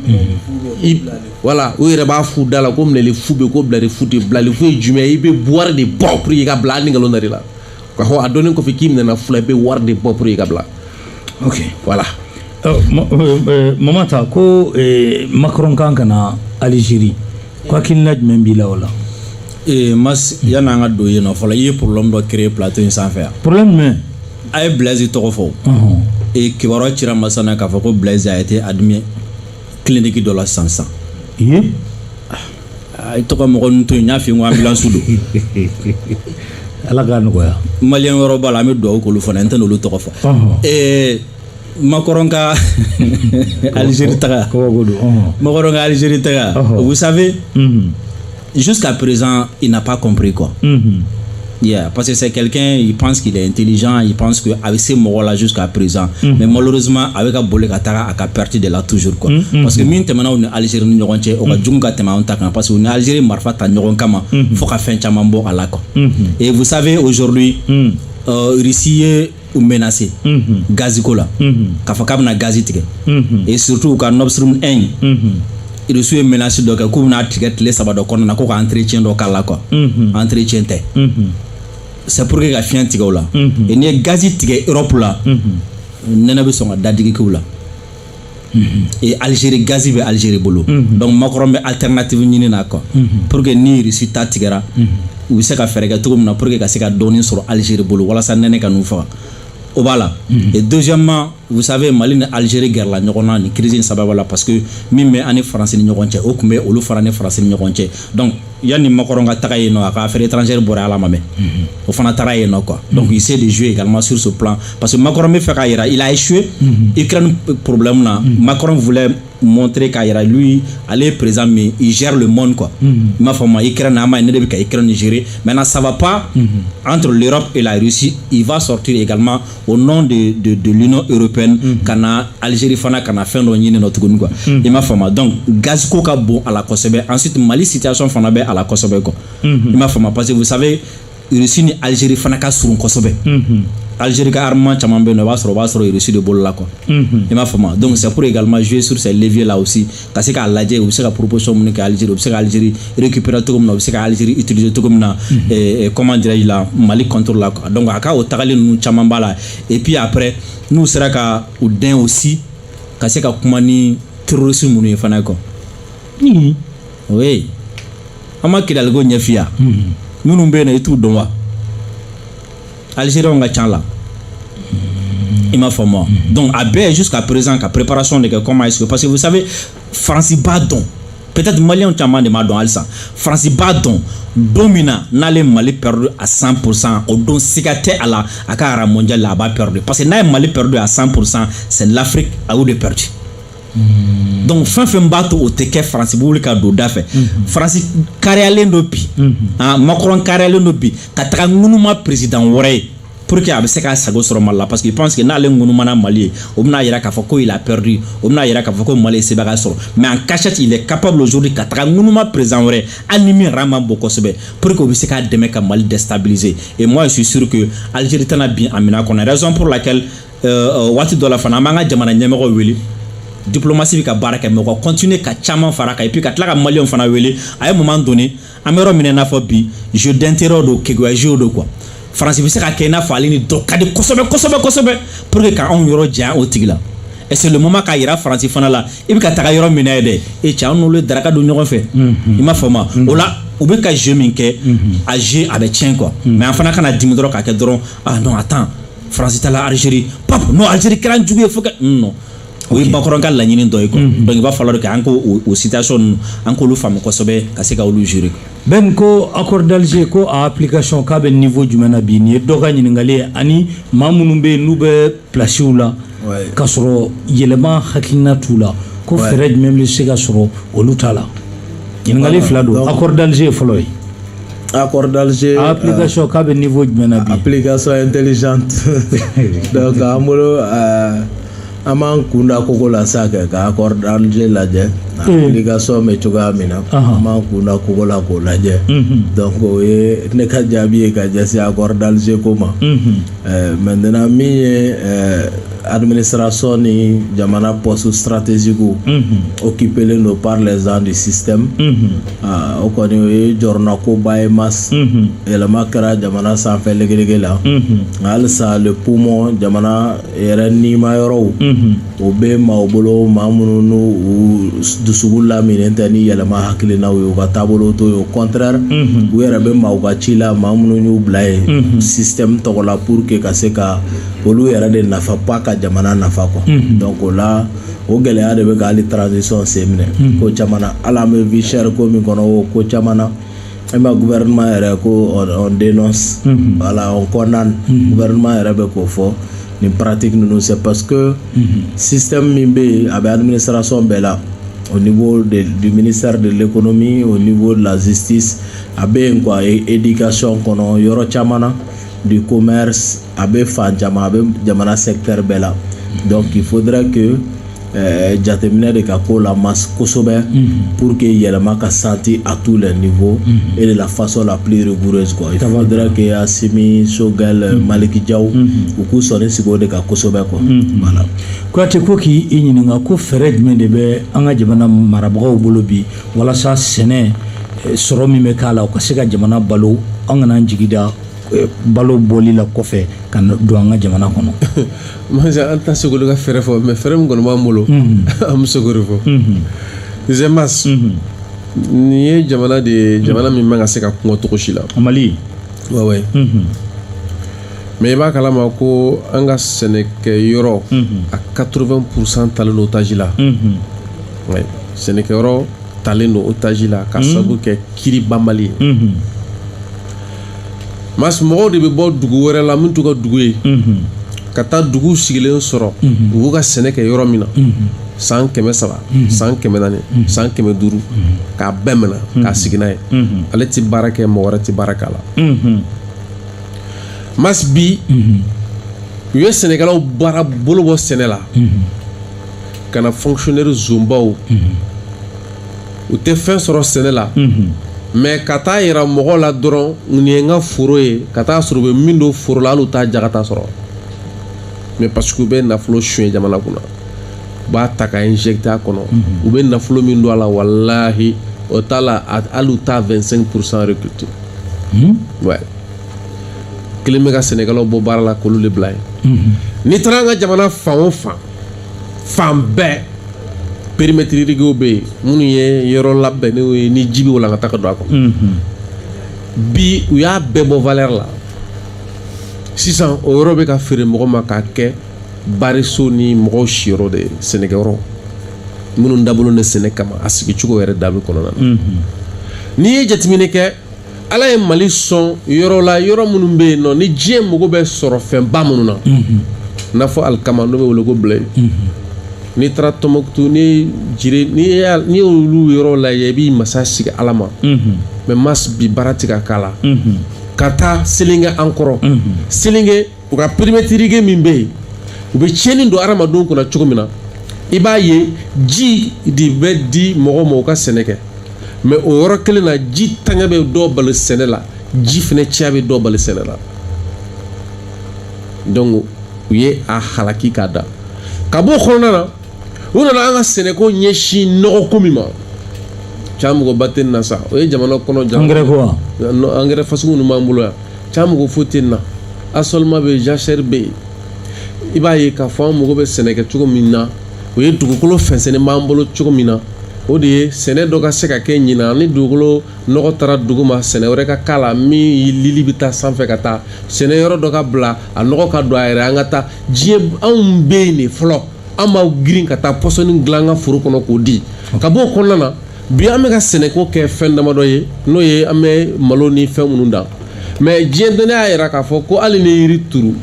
voilà o yɛrɛ b'a fu da la ko minɛli fu bɛ ko bilali fu tɛ bilali fu ye jumɛn ye i bɛ wari de bɔ pour que i ka bila hali ni nkalon da la ka fɔ a dɔnnen kɔfɛ k'i minɛna fula i bɛ wari de bɔ pour que i ka bila ok voilà. Mamata ko Macron kan kana Algérie ko hakilina jumɛn b'i la o la mas yanni an ka don yen nɔ fɔlɔ i ye problème dɔ créer plateau in sanfɛ yan problème jumɛn a ye Blaise tɔgɔ fɔ kibaruya cira masa na k'a fɔ ko Blaise a été admis clinique dɔ la sisan a ye tɔgɔ mɔgɔ ninnu to yen n y'a f'i ye n ko ambulance don Ala k'a nɔgɔya maliyɛn wɛrɛw b'a la an bɛ dugawu k'olu fana n tɛ n'olu tɔgɔ fɔ Macron ka Algérie taga Macron ka Algérie taga vous savez jusqu'à présent il n'a pas compris quoi yeah, parce que c'est quelqu'un il pense qu'il est intelligent il pense que avec ces mots là jusqu'à présent mais malheureusement avec a bolé ka taga a ka perte de là toujours quoi parce que min tɛmɛna u ni Algérie ni ɲɔgɔn cɛ o ka jugu ka tɛmɛ anw ta kan parce que u ni Algérie marifa ta ɲɔgɔn kama fo ka fɛn caman bɔ a la quoi et vous savez aujourd'hui Russie ye u menacé gaziko la k'a fɔ k'a bɛna gazi tigɛ et surtout ka Nord Stream 1 Russie ye menace dɔ kɛ k'u bɛna tigɛ tile 3 dɔ kɔnɔna na ko ka entretien dɔ k'a la quoi entretien tɛ c'est pour que ka fiɲɛ tigɛ o la et n'i ye gazi tigɛ Europe la nɛnɛ bɛ sɔn ka dadigi k'u la et Algérie gazi bɛ Algérie bolo donc Macron bɛ alternative ɲini na quoi pour que ni Russie ta tigɛra u bɛ se ka fɛɛrɛ kɛ cogo min na pour que ka se ka dɔɔnin sɔrɔ Algérie bolo walasa nɛnɛ ka n'u faga o b'a la et deuxièmement vous savez Mali ni Algérie gɛrɛla ɲɔgɔn na ni crise in sababu la parce que min bɛ an ni Faransi ni ɲɔgɔn cɛ o tun bɛ olu fara ni Faransi ni ɲɔgɔn cɛ donc yanni Macron ka taga yen nɔ a ka affaire étrangère bɔra ala ma mɛn o fana taara yen nɔ quoi donc il essaie de jouer également sur ce plan parce que Macron bɛ fɛ k'a yira il a échoué Ukraine problème na Macron voulait montrer qu'à lui, aller présent, mais il gère le monde quoi. Il m'a fait gérer. Maintenant, ça va pas entre l'Europe et la Russie. Il va sortir également au nom de l'Union européenne, Kana Algérie fana kana fin do nyine notre quoi. Il m'a fait donc gaz coca bon à la Kosobe. Ensuite Mali situation fana be à la Kosobe quoi. Il m'a fait parce que vous savez Russie ni Algérie fana ka sur Kosobe. Algérie ka armement chaman be no va sur Russie de bol là quoi. Il m'a fait donc c'est pour également jouer sur ces leviers là aussi parce que Algérie ou c'est la proposition mon que Algérie ou c'est Algérie récupérer tout comme no c'est Algérie utiliser tout comme na comment dirais-je là Mali contrôle là quoi. Donc aka o tagali nous chaman bala et puis après nous sera ka ou den aussi parce que kuma ni terrorisme mon fana quoi. Oui. Ama kidalgo nyafia. Nous be na tout don wa. Algérie on ga là. Il m'a fait moi. Donc à jusqu'à présent la préparation de comment est-ce que parce que vous savez Francis Badon peut-être Malien on chamande Madon Alsa Francis Badon domina n'allait Mali perdu à 100% au don sigate à la Akara mondial là-bas perdu parce que n'a Mali perdu à 100% c'est l'Afrique a eu de perdu. Donc fin bateau au teke France publica do dafe France carré nopi Macron carré nopi kataka ngunuma président wore pour que abe seka sago sur Mali parce qu'il pense que na le ngunuma na Mali obna ira ka fako il a perdu obna ira ka fako Mali se baga sur mais en cachette il est capable aujourd'hui kataka ngunuma président wore animer rama boko sebe pour que seka deme ka Mali déstabiliser et moi je suis sûr que Algérie tana bien amina qu'on a raison pour laquelle wati dola fana manga jamana nyamego weli diplomatie bi ka baraka mais ko continuer ka chama faraka et puis ka tlaka Malion fana wele à un moment donné amero minena fo bi je d'intérêt do kegwa jeu do quoi France bi se ka kena fali ni do kadi kosobe pour que ka on yoro ja o tigla et c'est le moment ka ira France fana la et puis ka taka yoro minede et cha on le daraka do nyogon fait il m'a fama o la ou be ka jeu minke a jeu avec tien quoi mais en fana kana dimidro ka ke dron ah non attends France ta la Algérie pap non Algérie kran djugé faut que non. Oui, Macron ka la nyini doy ko donc il va falloir que anko au situation anko lu fam ko sobe ka se ka lu jurer ben ko accord d'Alger ko a application ka be niveau du menabi ni doga nyini ngale ani mamunu be nube place la ka soro yelema hakina tula ko ferej même le se ka soro olutala nyini ngale flado accord d'Alger floy accord d'Alger application ka be niveau du menabi application intelligente donc amolo aman kunda koko la sake ka accord d'Alger lajɛ application me cogoya min na aman kunda koko la ko lajɛ donc o ye ne ka jaabi ye ka jɛsi accord d'Alger ko ma maintenant min ye administration ni jamana poste stratégique occupé par les gens du système o kɔni o ye jɔrɔna ko ba ye mas yɛlɛma kɛra jamana sanfɛ legelege la halisa le poumon jamana yɛrɛ nima yɔrɔw o bɛ maaw bolo maa minnu n'u dusukun laminen tɛ ni yɛlɛma hakilinaw ye u ka taabolo to ye au contraire u yɛrɛ bɛ maaw ka ci la maa minnu y'u bila ye système tɔgɔ la pour que ka se ka olu yɛrɛ de nafa pas ka jamana nafa quoi donc o la o gɛlɛya de bɛ ka hali transition sen minɛ ko caman na hali an bɛ vie chère ko min kɔnɔ o ko caman na e ma gouvernement yɛrɛ ko on dénonce voilà on condamne gouvernement yɛrɛ bɛ k'o fɔ ni pratique ninnu c'est parce que système min bɛ yen a bɛ administration bɛɛ la au niveau du ministère de l'économie au niveau de la justice a bɛ yen quoi éducation kɔnɔ yɔrɔ caman na du commerce a bɛ fan caman a bɛ jamana secteur bɛɛ la donc il faudrait que jateminɛ de ka ko la masse kosɛbɛ pour que yɛlɛma ka senti à tous les niveaux et de la façon la plus rigoureuse quoi il faudrait que Assimi Sogel Maliki Diaw u k'u sɔnni sigi o de ka kosɛbɛ quoi voilà Kuyate ko k'i ɲininka ko fɛɛrɛ jumɛn de bɛ an ka jamana marabagaw bolo bi walasa sɛnɛ sɔrɔ min bɛ k'a la u ka se ka jamana balo an kana an jigi da balo boli la kɔfɛ ka don an ka jamana kɔnɔ manja an t'a seko ka fɛrɛ fɔ mais fɛrɛ min kɔni b'an bolo an bɛ se k'o de fɔ zemas nin ye jamana de ye jamana min man ka se ka kɔngɔ cogo si la Mali ouais mais i b'a kalama ko an ka sɛnɛkɛyɔrɔ a 80% talen don otage la ouais sɛnɛkɛyɔrɔ talen don otage la ka sababu kɛ kiri banbali ye mas mɔgɔw de bɛ bɔ dugu wɛrɛ la min t'u ka dugu ye ka taa dugu sigilen sɔrɔ u b'u ka sɛnɛ kɛ yɔrɔ min na san 300 san 400 san 500 k'a bɛɛ minɛ k'a sigi n'a ye ale ti baara kɛ mɔgɔ wɛrɛ ti baara k'a la mas bi u ye sɛnɛkɛlaw baara bolo bɔ sɛnɛ la ka na fonctionnaire zonbaw u tɛ fɛn sɔrɔ sɛnɛ la mais ka taa yira mɔgɔw la dɔrɔn nin ye n ka foro ye ka taa sɔrɔ u bɛ min don foro la hali u t'a jagata sɔrɔ mais parce que u bɛ nafolo suɲɛ jamana kunna u b'a ta ka injecter a kɔnɔ u bɛ nafolo min don a la walahi o t'a la hali u t'a 25% recruter ouais kelen bɛ ka sɛnɛkɛlaw bɔ baara la k'olu de bila yen n'i taara an ka jamana fan o fan bɛɛ périmètre bɛ yen minnu ye yɔrɔ labɛnnenw ye ni ji bɛ walankata ka don a kɔnɔ bi u y'a bɛɛ bɔ valeur la sisan o yɔrɔ bɛ ka feere mɔgɔ ma k'a kɛ bariso ni mɔgɔw siyɔrɔ de ye sɛnɛkɛyɔrɔ minnu dabololen de sɛnɛ kama a sigicogo yɛrɛ dabi kɔnɔna na n'i ye jateminɛ kɛ ala ye Mali sɔn yɔrɔ la yɔrɔ minnu bɛ yen nɔ ni diɲɛ mago bɛ sɔrɔ fɛnba minnu na i n'a fɔ alikama n'o bɛ wele ko blé n'i taara Tɔnbukutu ni jire n'i y'olu yɔrɔ lajɛ i b'i masa sigi ala ma mais mas bi baara ti ka k'a la ka taa Selenge an kɔrɔ Selenge u ka périmètre min bɛ yen u bɛ tiɲɛni don adamadenw kunna cogo min na i b'a ye ji de bɛ di mɔgɔw ma u ka sɛnɛ kɛ mais o yɔrɔ kelen na ji taŋɛ bɛ dɔw bali sɛnɛ la ji fɛnɛ ciya bɛ dɔw bali sɛnɛ la donc u ye a halaki k'a da ka bɔ o kɔnɔna na u nana an ka sɛnɛko ɲɛsin nɔgɔko min ma ca mɔgɔba tɛ nin na sa o ye jamana kɔnɔ engrais ko wa engrais fasugu ninnu b'an bolo yan ca mɔgɔ foyi tɛ nin na asolema bɛ yen jachère bɛ yen i b'a ye k'a fɔ an mago bɛ sɛnɛ kɛ cogo min na o ye dugukolo fɛnsɛnnen b'an bolo cogo min na o de ye sɛnɛ dɔ ka se ka kɛ ɲinan ni dugukolo nɔgɔ taara dugu ma sɛnɛ wɛrɛ ka k'a la min lili bɛ taa sanfɛ ka taa sɛnɛ yɔrɔ dɔ ka bila a nɔgɔ ka don a yɛrɛ an ka taa diɲɛ anw bɛ yen de fɔlɔ an b'aw girin ka taa pɔsɔni dilan an ka foro kɔnɔ k'o di ka bɔ o kɔnɔna na bi an bɛ ka sɛnɛko kɛ fɛn damadɔ ye n'o ye an bɛ malo ni fɛn minnu dan mais diɲɛ dɔnniya y'a yira k'a fɔ ko hali ni yiri turu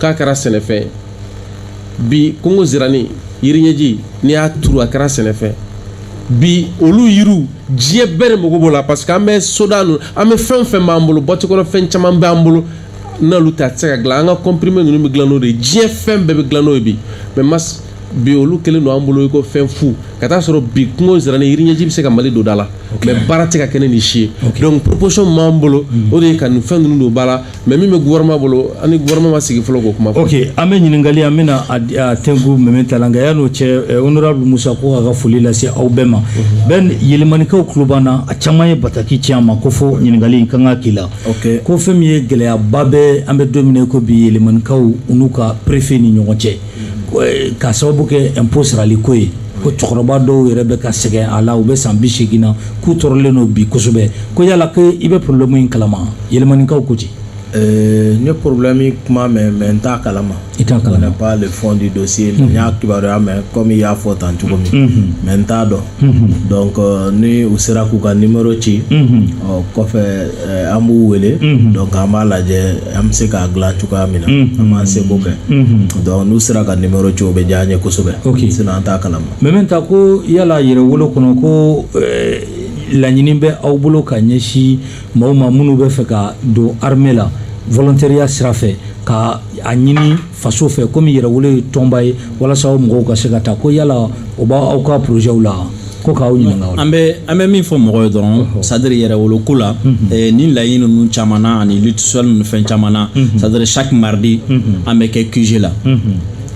k'a kɛra sɛnɛfɛn ye bi Kongo zirani yiri ɲɛji n'i y'a turu a kɛra sɛnɛfɛn bi olu yiriw diɲɛ bɛɛ de mago b'o la parce que an bɛ soda ninnu an bɛ fɛn o fɛn b'an bolo bɔti kɔnɔ fɛn caman b'an bolo n'olu tɛ a tɛ se ka dilan an ka comprimé ninnu bɛ dilan n'o de ye diɲɛ fɛn bɛɛ bɛ dilan n'o ye bi mais mas bi olu kelen don an bolo i ko fɛn fu ka taa sɔrɔ bi Kongo zirani yiri ɲɛji bɛ se ka Mali don da la mais baara tɛ ka kɛ ni nin si ye donc proposition min b'an bolo o de ye ka nin fɛn ninnu don ba la mais min bɛ gouvernement bolo ani gouvernement ma sigi fɔlɔ k'o kuma fɔ. ok an bɛ ɲininkali an bɛna a tɛnku mɛmɛ talan kan yan'o cɛ honorable Musa ko a ka foli lase aw bɛɛ ma bɛn yɛlɛmanikaw tulo b'an na a caman ye bataki ci an ma ko fɔ ɲininkali in kan ka k'i la ko fɛn min ye gɛlɛyaba bɛ an bɛ don min na ko bi yɛlɛmanikaw u n'u ka préfet ni ɲɔgɔn cɛ ka sababu kɛ impôt sarali ko ye ko cɛkɔrɔba dɔw yɛrɛ bɛ ka sɛgɛn a la u bɛ san 80 na k'u tɔɔrɔlen don bi kosɛbɛ ko yala ko i bɛ problème in kalama yɛlɛmanikaw ko ci n ye problème kuma mɛn mais n t'a kalama i t'a kalama on n'est pas le fond du dossier n y'a kibaruya mɛn comme i y'a fɔ tan cogo min mais n t'a dɔn donc ni u sera k'u ka numéro ci ɔ kɔfɛ an b'u wele donc an b'a lajɛ an bɛ se k'a dilan cogoya min na an b'an seko kɛ donc n'u sera ka numéro ci o bɛ diya n ye kosɛbɛ sinon an t'a kalama mais maintenant ko yala yɛrɛwolo kɔnɔ ko laɲini bɛ aw bolo ka ɲɛsin maaw ma minnu bɛ fɛ ka don armée la volontariat sira fɛ ka a ɲini faso fɛ komi yɛrɛwolo ye tɔnba ye walasa aw mɔgɔw ka se ka taa ko yala o b'aw ka projetw la ko k'aw ɲininka o la. an bɛ min fɔ mɔgɔw ye dɔrɔn c'est à dire yɛrɛwolo ko la ni laɲini ninnu caman na ani lutte sociale ninnu fɛn caman na c'est à dire chaque mardi an bɛ kɛ QG la.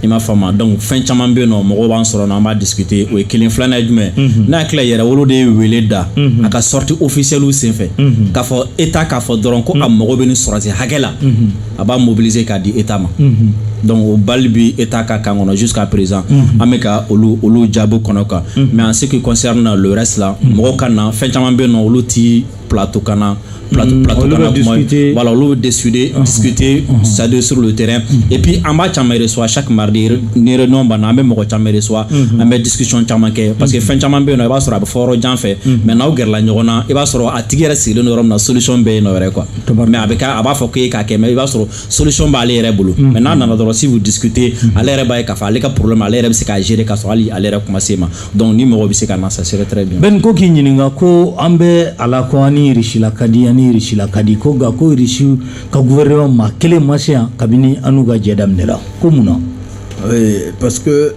i m'a faamu donc fɛn caman bɛ yen nɔ mɔgɔw b'an sɔrɔ n'an b'a discuter o ye kelen filanan ye jumɛn n'a tila yɛrɛwolo de ye wele da a ka sortie officielle senfɛ k'a fɔ état k'a fɔ dɔrɔn ko a mago bɛ nin sɔrɔsi hakɛ la a b'a mobiliser k'a di état ma donc o bali bi état ka kan kɔnɔ jusqu'à présent an bɛ ka olu jaabi kɔnɔ quoi mais en ce qui concerne le reste la mɔgɔw ka na fɛn caman bɛ yen nɔ olu ti plateau kan na voilà olu bɛ discuter c'est-à-dire sur le terrain et puis an b'a caman reçoit chaque mardi c'est-à-dire ni réunion banna an bɛ mɔgɔ caman reçoit an bɛ discussion caman kɛ parce que fɛn caman bɛ yen nɔ i b'a sɔrɔ a bɛ fɔ yɔrɔ jan fɛ mais n'aw gɛrɛla ɲɔgɔn na i b'a sɔrɔ a tigi yɛrɛ sigilen don yɔrɔ min na solution bɛ yen nɔ yɛrɛ quoi mais a b'a fɔ k'e k'a kɛ mais i b'a sɔrɔ solution b'ale yɛrɛ bolo mais n'a nana dɔrɔn si vous discutez ale yɛrɛ b'a ye k'a fɔ ale ka problème ale yɛrɛ bɛ se k'a gérer k'a sɔrɔ hali ale yɛrɛ kuma se ma donc ni mɔgɔ bɛ se ka na ça serait très bien. Ben ko k'i ɲininka ko an bɛ ala ko ani Irisi la ka di ani Irisi la ka di ko nka ko Irisi ka gouvernement ma kelen ma se yan kabini an n'u ka jɛ daminɛra ko mun na. Oui, parce que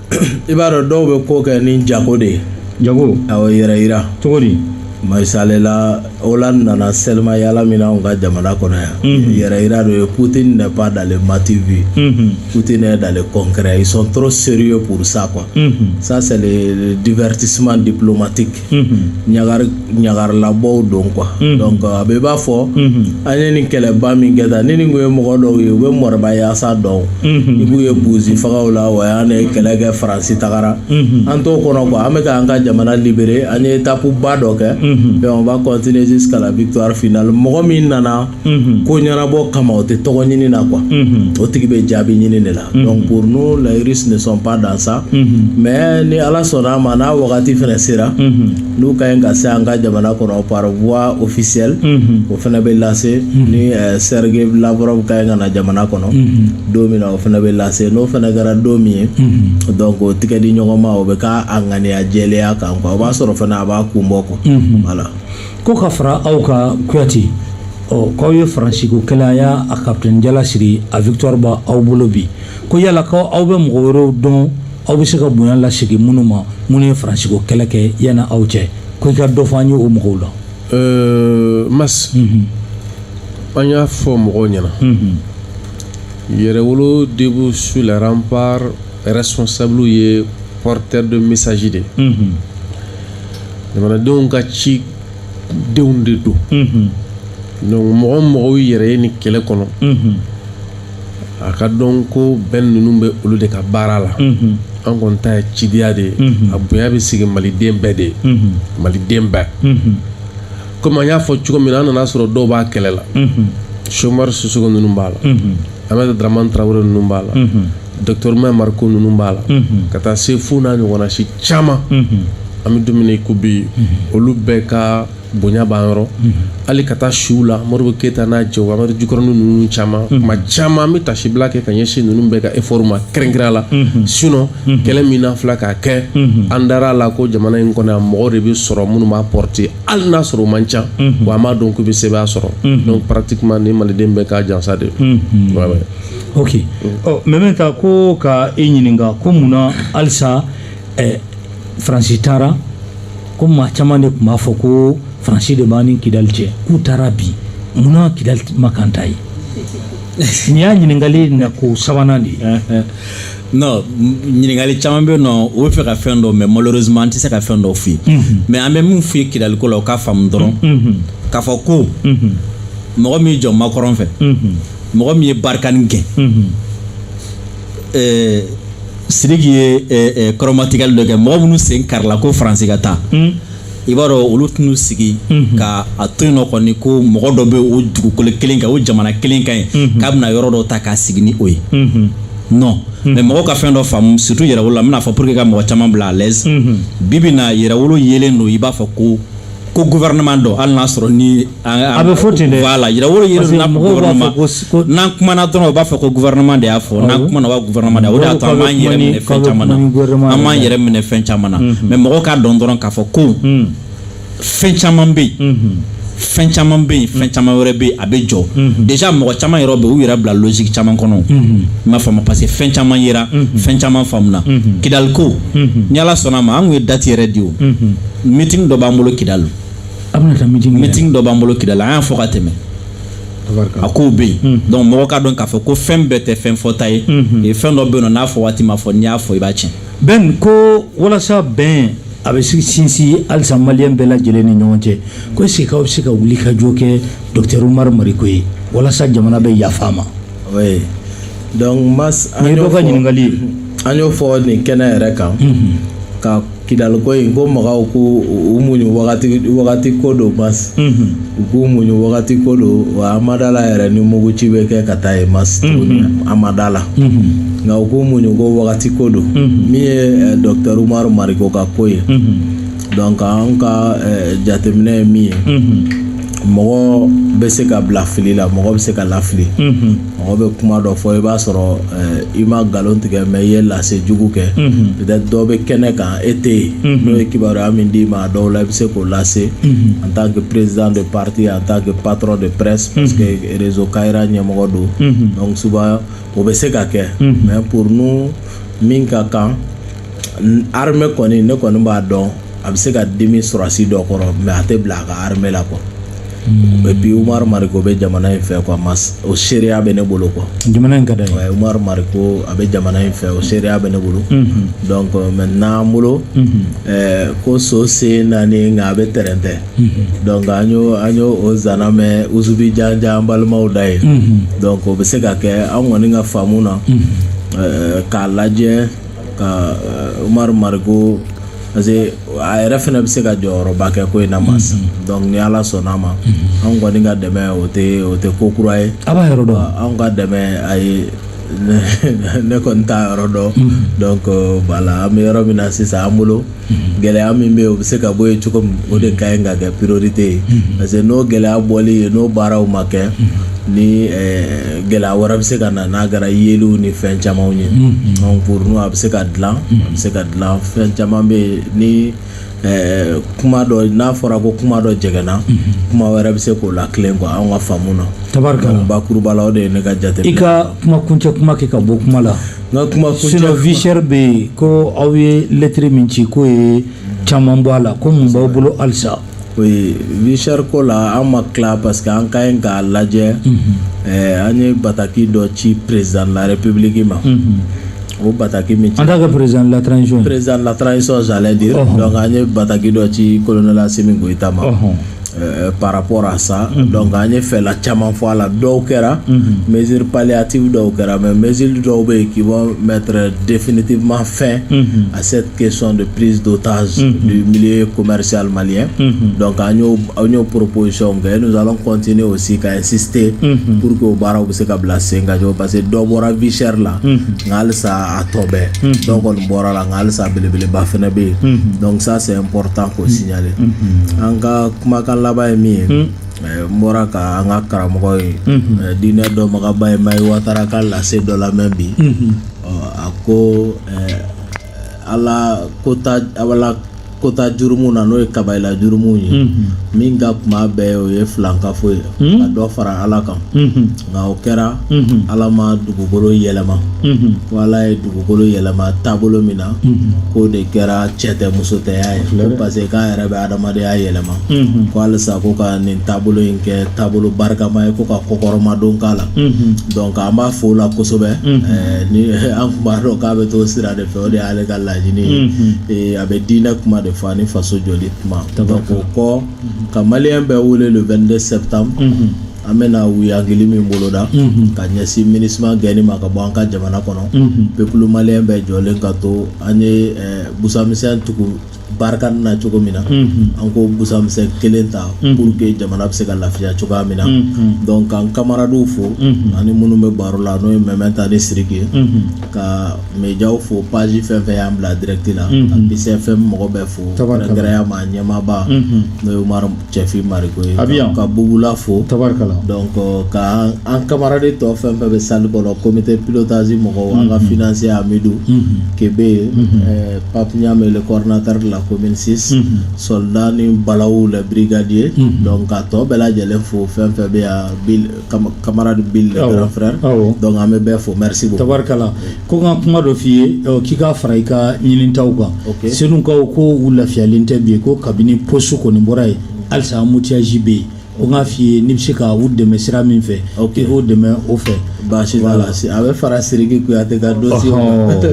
i b'a dɔn dɔw bɛ ko kɛ ni jago de ye. Jago. Awɔ yɛrɛ yira. Cogo di. Misalela Hollande nana Selma yala min na anw ka jamana kɔnɔ yan. Yɛrɛ yira dɔ ye Poutine n'est pas dans les motifs. Poutine est dans le concret. Ils sont trop sérieux pour ça quoi. Ça c'est le divertissement diplomatique. Ɲagar labɔw don quoi. Donc a bɛ b'a fɔ an ye nin kɛlɛba min kɛ tan ni nin kun ye mɔgɔ dɔw ye u bɛ mɔrɔba yaasa dɔn. I b'u ye buzi fagaw la wa an ye kɛlɛ kɛ Faransi tagara. An t'o kɔnɔ quoi an bɛ k'an ka jamana libérer an ye étape ba dɔ kɛ. Et on va continuer jusqu'à la victoire finale. Mɔgɔ min nana ko ɲɛnabɔ kama o tɛ tɔgɔ ɲini na quoi. O tigi bɛ jaabi ɲini de la. Donc pour nous les Russes ne sont pas dans ça. Mais ni Ala sɔnna a ma n'a wagati fana sera n'u ka ɲi ka se an ka jamana kɔnɔ par voie officielle o fana bɛ lase ni Sergei Lavrov ka ɲi ka na jamana kɔnɔ don min na o fana bɛ lase n'o fana kɛra don min ye donc o tigɛ di ɲɔgɔn ma o bɛ k'a ŋaniya jɛlenya kan quoi o b'a sɔrɔ fana a b'a kun bɔ quoi. Voilà. Ko ka fara aw ka Kuyate k'aw ye Faransi ko kɛlɛ y'a a capitaine Jala Siri a victoire ba aw bolo bi ko yala ko aw bɛ mɔgɔ wɛrɛw dɔn aw bɛ se ka bonya lasegin minnu ma minnu ye Faransi ko kɛlɛ kɛ yanni aw cɛ ko i ka dɔ fɔ an ye o mɔgɔw la. Mas an y'a fɔ mɔgɔw ɲɛna yɛrɛwolo debout sur les remparts responsable ye porteur de message de jamanadenw ka ci denw de don donc mɔgɔw yɛrɛ ye ni kɛlɛ kɔnɔ a ka dɔn ko bɛn ninnu bɛ olu de ka baara la an kɔni ta ye cidiya de ye a bonya bɛ sigi maliden bɛɛ de ye maliden bɛɛ komi an y'a fɔ cogo min na an nana sɔrɔ dɔw b'a kɛlɛ la Chomar Sissoko ninnu b'a la Ahmed Dramane Traoré ninnu b'a la Docteur Marko ninnu b'a la ka taa se fo n'a ɲɔgɔnna si caman an bɛ don min na i ko bi olu bɛɛ ka bonya b'an yɔrɔ hali ka taa siw la Modibo Keyita n'a cɛw Amadu Jikɔrɔni ninnu caman kuma caman an bɛ tasibila kɛ ka ɲɛsin ninnu bɛɛ ka effort ma kɛrɛnkɛrɛnya la sinon kɛlɛ min n'a filɛ k'a kɛ an dar'a la ko jamana in kɔnɔ yan mɔgɔ de bɛ sɔrɔ minnu b'a porter hali n'a sɔrɔ o man ca wa an b'a dɔn k'u bɛ sɛbɛn sɔrɔ donc pratiquement ni maliden bɛɛ ka jansa de ok mais maintenant ko ka e ɲininka ko munna halisa Faransi taara ko maa caman de tun b'a fɔ ko Faransi de b'a ni Kidali cɛ k'u taara bi munna Kidali ma kan ta ye nin y'a ɲininkali na ko sabanan de ye. Non ɲininkali caman bɛ yen nɔ o bɛ fɛ ka fɛn dɔ mais malheureusement an tɛ se ka fɛn dɔ f'i ye mais an bɛ min f'i ye Kidali ko la o k'a faamu dɔrɔn k'a fɔ ko mɔgɔ min jɔ Macron fɛ mɔgɔ min ye Barkhane gɛn Sidiki ye kɔrɔmatigɛli dɔ kɛ mɔgɔ minnu sen karila ko Faransi ka taa i b'a dɔn olu tɛn'u sigi ka a to yen nɔ kɔni ko mɔgɔ dɔ bɛ o dugukolo kelen kan o jamana kelen kan ye k'a bɛna yɔrɔ dɔ ta k'a sigi ni o ye non mais mɔgɔw ka fɛn dɔ faamu surtout yɛrɛwolo la n bɛna fɔ pour que ka mɔgɔ caman bila à l'aise bi bi na yɛrɛwolo yelen don i b'a fɔ ko gouvernement dɔ hali n'a sɔrɔ ni a bɛ fɔ ten dɛ voilà yɛrɛwolo yelen don gouvernement n'an kumana dɔrɔn o b'a fɔ ko gouvernement de y'a fɔ n'an kumana o b'a gouvernement de o de y'a to an b'an yɛrɛ minɛ fɛn caman na an b'an yɛrɛ minɛ fɛn caman na mais mɔgɔw k'a dɔn dɔrɔn k'a fɔ ko fɛn caman bɛ yen fɛn caman bɛ yen fɛn caman wɛrɛ bɛ yen a bɛ jɔ déjà mɔgɔ caman yɛrɛ bɛ u yɛrɛ bila logique caman kɔnɔ i m'a faamu parce que fɛn caman yera fɛn caman faamuna Kidali ko ni Ala sɔnna a ma an kun ye date yɛrɛ di o meeting dɔ b'an bolo Kidali a bɛna taa meeting dɔ b'an bolo Kidali an y'a fɔ ka tɛmɛ a kow bɛ yen donc mɔgɔ k'a dɔn k'a fɔ ko fɛn bɛɛ tɛ fɛn fɔta ye fɛn dɔ bɛ yen nɔ n'a fɔ waati ma fɔ n'i y'a fɔ i b'a tiɲɛ. Ben ko walasa bɛn a bɛ sinsin halisa maliyɛn bɛɛ lajɛlen ni ɲɔgɔn cɛ ko est-ce que aw bɛ se ka wuli ka jɔ kɛ Docteur Umar Mariko ye walasa jamana bɛ yafa a ma. Oui donc Mas an y'o fɔ ɲininkali ye an y'o fɔ nin kɛnɛ yɛrɛ kan ka Kidal ko in ko maga ko umuñu wakati ko do mas ko umuñu wakati ko do wa amadala yɛrɛ ni mugu ci bɛ kɛ ka taa ye mas amadala nga ko umuñu ko wakati ko do min ye docteur Umaru Mariko ka ko ye donc an ka jateminɛ ye min ye mɔgɔ bɛ se ka bila fili la mɔgɔ bɛ se ka lafili mɔgɔ bɛ kuma dɔ fɔ i b'a sɔrɔ i ma galon tigɛ mais i ye lase jugu kɛ peut-être dɔ bɛ kɛnɛ kan e tɛ yen n'o ye kibaruya min d'i ma a dɔw la i bɛ se k'o lase en tant que président de parti en tant que patron de presse parce que réseau Kayira ɲɛmɔgɔ do donc souvent o bɛ se ka kɛ mais pour nous min ka kan armée kɔni ne kɔni b'a dɔn a bɛ se ka dimi sɔrɔsi dɔ kɔrɔ mais a tɛ bila a ka armée la quoi. Et puis Umaru Mariko bɛ jamana in fɛ quoi mas o seereya bɛ ne bolo quoi. Jamana in ka d'a ye. Ouais, Umaru Mariko a bɛ jamana in fɛ o seereya bɛ ne bolo. Donc maintenant an bolo ko so sen naani nka a bɛ tɛrɛn tɛ. Donc an y'o o zana mɛn Uzubi Janja an balimaw da ye. Donc o bɛ se ka kɛ an kɔni ka faamu na k'a lajɛ ka Umaru Mariko parce que a yɛrɛ fɛnɛ bɛ se ka jɔyɔrɔba kɛ ko in na mas donc ni Ala sɔnna ma an kɔni ka dɛmɛ o tɛ ko kura ye a b'a yɔrɔ dɔn an ka dɛmɛ a ye ne kɔni t'a yɔrɔ dɔn donc voilà an bɛ yɔrɔ min na sisan an bolo gɛlɛya min bɛ yen o bɛ se ka bɔ yen cogo min o de ka ɲi ka kɛ priorité ye parce que n'o gɛlɛya bɔli ye n'o baaraw ma kɛ ni gɛlɛya wɛrɛ bɛ se ka na n'a kɛra yeliw ni fɛn camanw ye donc pour nous a bɛ se ka dilan fɛn caman bɛ yen ni kuma dɔ n'a fɔra ko kuma dɔ jɛgɛnna kuma wɛrɛ bɛ se k'o la tilen quoi an ka faamu na tabarikala bakuruba la o de ye ne ka jateminɛ. I ka kuma kuncɛ kuma kɛ ka bɔ kuma la n ka kuma kuncɛ sinon vie chère bɛ yen ko aw ye lettre min ci k'o ye caman bɔ a la ko mun b'aw bolo halisa. Oui, vie chère ko la an ma tila parce que an ka ɲi k'a lajɛ an ye bataki dɔ ci président de la république ma o bataki min ci en tant que président de la transition j'allais dire donc an ye bataki dɔ ci colonel Assimi Goïta ma par rapport à ça donc an ye fɛla caman fɔ a la dɔw kɛra mesures palliatives dɔw kɛra mais mesures dɔw bɛ yen qui vont mettre définitivement fin à cette question de prise d'otage du milieu commercial malien donc an y'o proposition kɛ nous allons continuer aussi ka insister pour que o baaraw bɛ se ka bila sen kan parce que dɔ bɔra vie chère la nka halisa a tɔ bɛɛ dɔ kɔni bɔra la nka halisa belebeleba fɛnɛ bɛ yen donc ça c'est important k'o signaler an ka kumakan laban ye min ye n bɔra ka an ka karamɔgɔ ye diinɛ dɔnbagaba ye Mayi Watara ka lase dɔ lamɛn bi a ko ala kota jurumu na n'o ye kabayila jurumu ye min ka kuma bɛɛ o ye filankafo ye ka dɔ fara Ala kan nka o kɛra Ala ma dugukolo yɛlɛma ko Ala ye dugukolo yɛlɛma taabolo min na k'o de kɛra cɛ tɛ muso tɛya ye ko parce que k'a yɛrɛ bɛ adamadenya yɛlɛma ko halisa ko ka nin taabolo in kɛ taabolo barikama ye ko ka kɔkɔrɔmadon k'a la donc an b'a fɔ o la kosɛbɛ ni an tun b'a dɔn k'a bɛ t'o sira de fɛ o de y'ale ka laɲini ye a bɛ diinɛ kuma de fɔ ani faso jɔli kuma donc o kɔ ka maliyɛn bɛɛ wele le 22 septembre an bɛna wuyangili min boloda ka ɲɛsin MINUSMA gɛnni ma ka bɔ an ka jamana kɔnɔ peuple maliyɛn bɛɛ jɔlen ka to an ye busamisɛn tugu barika na cogo min na an ko busamisɛn kelen ta pour que jamana bɛ se ka lafiya cogoya min na donc k'an kamaradenw fo ani minnu bɛ baro la n'o ye Mɛmɛn ni Sidiki ye ka médiaw fo page fɛn fɛn y'an bila direct la ka BCFM mɔgɔ bɛɛ fo kɛrɛnkɛrɛnya ma ɲɛmaaba n'o ye Umaru Cɛfi Mariko ye ka Bugula fo donc ka an kamaraden tɔ fɛn fɛn bɛ salle kɔnɔ comité pilotage mɔgɔw an ka financier Amidou Kebe Pape Ɲame le coordinateur de la commune 6 soldat ni Balawu le brigadier donc ka tɔ bɛɛ lajɛlen fo fɛn fɛn bɛ yan camarade Bill le grand frère donc an bɛ bɛɛ fo merci beaucoup tabarikala ko n ka kuma dɔ f'i ye k'i ka fara i ka ɲinitaw kan senukaw ko u lafiyalen tɛ bi ko kabini poste kɔni bɔra ye halisa embouteillage bɛ yen o k'a f'i ye n'i bɛ se ka u dɛmɛ sira min fɛ i k'o dɛmɛ o fɛ baasi t'a la a bɛ fara Sidiki Kuyate ka dossier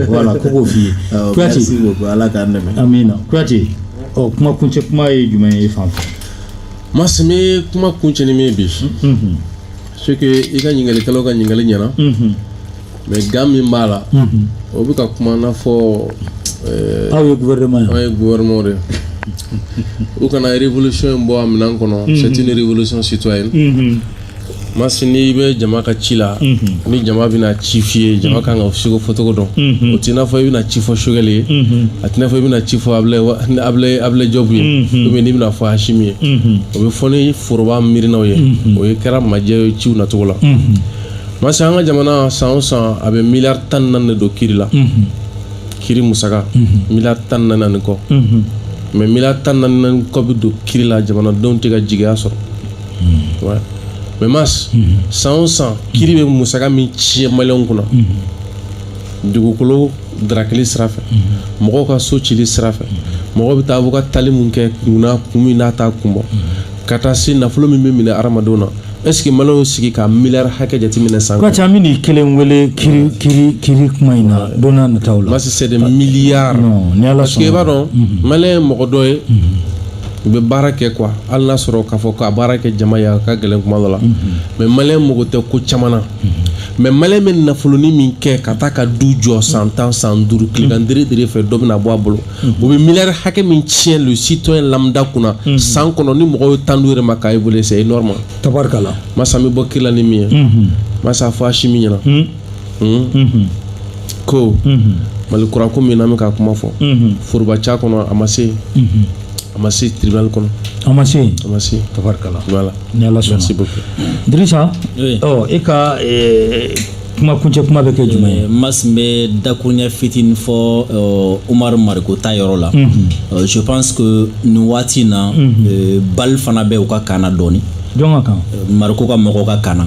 voilà ko k'o f'i ye Kuyate merci beaucoup Ala k'an dɛmɛ amina Kuyate kuma kuncɛ kuma ye jumɛn ye fan fɛ masi mi kuma kuncɛni min bi c'est que i ka ɲininkɛlikɛlaw ka ɲininkali ɲɛna mais gan min b'a la o bɛ ka kuma n'a fɔ aw ye gouvernement an ye gouvernement de u kana révolution bɔ a minɛn kɔnɔ c'est une révolution citoyenne masi n'i bɛ jama ka ci la ni jama bɛna ci f'i ye jama kan ka seko fɔ cogo dɔn o t'i n'a fɔ i bɛna ci fɔ Sogɛli ye a t'i n'a fɔ i bɛna ci fɔ Ablaye Diop ye ou bien n'i bɛna fɔ Hachimi ye o bɛ fɔ ni foroba miirinaw ye o ye kɛra majɛ ye ciw nacogo la masi an ka jamana san o san a bɛ miliyari 14 de don kiri la kiri musaka miliyari 14 kɔ mais miliyari 14 kɔ bɛ don kiri la jamanadenw tɛ ka jigiya sɔrɔ mais mas san o san kiri bɛ musaka min tiɲɛ maliyɛnw kunna dugukolo darakili sira fɛ mɔgɔw ka so cili sira fɛ mɔgɔw bɛ taa u ka tali mun kɛ kun min n'a t'a kun bɔ ka taa se nafolo min bɛ minɛ hadamadenw na est-ce que maliyɛnw sigi ka miliyari hakɛ jateminɛ san kɔnɔ. Kɔrɔcɛ an bɛ nin kelen wele kiri kuma in na don n'a nataw la. mas c'est des milliards. ni Ala parce que i b'a dɔn maliyɛn ye mɔgɔ dɔ ye u bɛ baara kɛ quoi hali n'a sɔrɔ k'a fɔ k'a baara kɛ jama ye a ka gɛlɛn kuma dɔ la mais maliyɛn mago tɛ ko caman na mais maliyɛn bɛ nafoloni min kɛ ka taa ka du jɔ san 10 san 5 tilegan dere fɛ dɔ bɛna bɔ a bolo o bɛ miliyari hakɛ min tiɲɛ le citoyen lambda kunna san kɔnɔ ni mɔgɔw ye 15 yɛrɛ ma k'a évoluer c'est énorme. tabarikala. masa an bɛ bɔ kiri la ni min ye masa a fɔ Hachimi ɲɛna ko Mali kuranko min na an bɛ ka kuma fɔ forobaca kɔnɔ a ma se tribunal kɔnɔ. a ma se. tabarikala. voilà ni Ala sɔnna. merci beaucoup. Dirisa e ka kuma kuncɛ kuma bɛ kɛ jumɛn ye. mas n bɛ dakuruɲɛ fitinin fɔ Umaru Mariko ta yɔrɔ la je pense que nin waati in na bali fana bɛ u ka kan na dɔɔni. jɔn ka kan. Mariko ka mɔgɔw ka kan na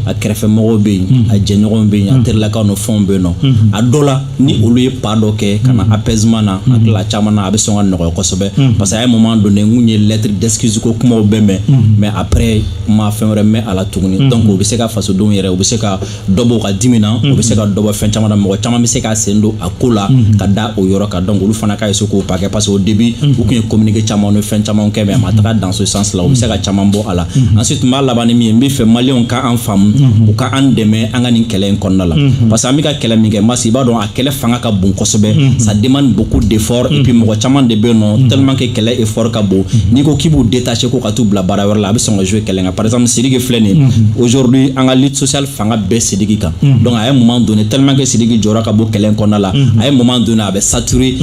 a kɛrɛfɛ mɔgɔw bɛ yen a jɛɲɔgɔnw bɛ yen a terilakaw ni fɛnw bɛ yen nɔ a dɔ la ni olu ye pas dɔ kɛ ka na apaisement na a tila caman na a bɛ sɔn ka nɔgɔya kosɛbɛ parce que a ye moment donné n kun ye lettre d'excuse ko kumaw bɛ mɛn mais après ma fɛn wɛrɛ mɛn a la tuguni donc o bɛ se ka fasodenw yɛrɛ u bɛ se ka dɔ bɔ u ka dimi na u bɛ se ka dɔ bɔ fɛn caman na mɔgɔ caman bɛ se ka sen don a ko la ka da o yɔrɔ kan donc olu fana ka essayer k'o paquet parce que au début u kun ye communiqué caman ni fɛn caman kɛ mais a ma taga dans ce sens là u bɛ se ka caman bɔ a la ensuite n b'a laban ni min ye n bɛ fɛ maliyɛnw ka an faamu u ka an dɛmɛ an ka nin kɛlɛ in kɔnɔna la parce que an bɛ ka kɛlɛ min kɛ masi i b'a dɔn a kɛlɛ fanga ka bon kosɛbɛ ça demande beaucoup d'efforts et puis mɔgɔ caman de bɛ yen nɔ tellement que kɛlɛ effort ka bon n'i ko k'i b'u détacher ko ka t'u bila baara wɛrɛ la a bɛ sɔn ka jouer kɛlɛ kan par exemple Sidiki filɛ nin aujourd'hui an ka lutte sociale fanga bɛɛ Sidiki kan donc a ye moment donné tellement que Sidiki jɔra ka bɔ kɛlɛ in kɔnɔna la a ye moment donné a bɛ saturé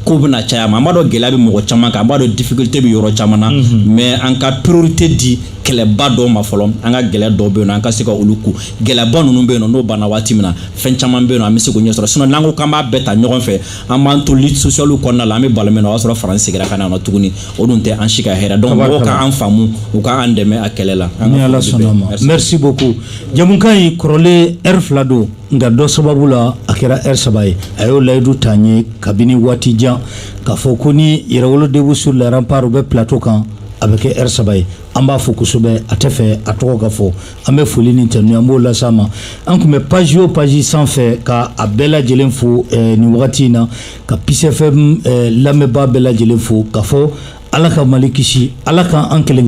ko bɛna caya ma an b'a dɔn gɛlɛya bɛ mɔgɔ caman kan an b'a dɔn difficulté bɛ yɔrɔ caman na mais an ka priorité di kɛlɛba dɔw ma fɔlɔ an ka gɛlɛya dɔw bɛ yen an ka se ka olu ku gɛlɛyaba ninnu bɛ yen n'o banna waati min na fɛn caman bɛ yen an bɛ se k'o ɲɛ sɔrɔ sinon n'an ko k'an b'a bɛɛ ta ɲɔgɔn fɛ an b'an to lutte sociale kɔnɔna la an bɛ balo min na o y'a sɔrɔ Faransi seginna ka na yan tuguni o dun tɛ an si ka hɛrɛ donc mɔgɔw k'an faamu u k'an dɛmɛ a kɛlɛ la. ni Ala sɔnna ma merci beaucoup jamukan in kɔrɔlen heure 2 don nka dɔ sababu la a kɛra heure 3 ye a y'o layidu ta n ye kabini waati jan k'a fɔ ko ni Yɛrɛwolodebu sur les remparts u bɛ plateau kan a bɛ kɛ heure 3 ye an b'a fɔ kosɛbɛ a tɛ fɛ a tɔgɔ ka fɔ an bɛ foli ni tɛnu an b'o las'a ma an tun bɛ page o page sanfɛ ka a bɛɛ lajɛlen fo nin wagati in na ka Peace FM lamɛnbaa bɛɛ lajɛlen fo k'a fɔ Ala ka Mali kisi Ala ka an kelen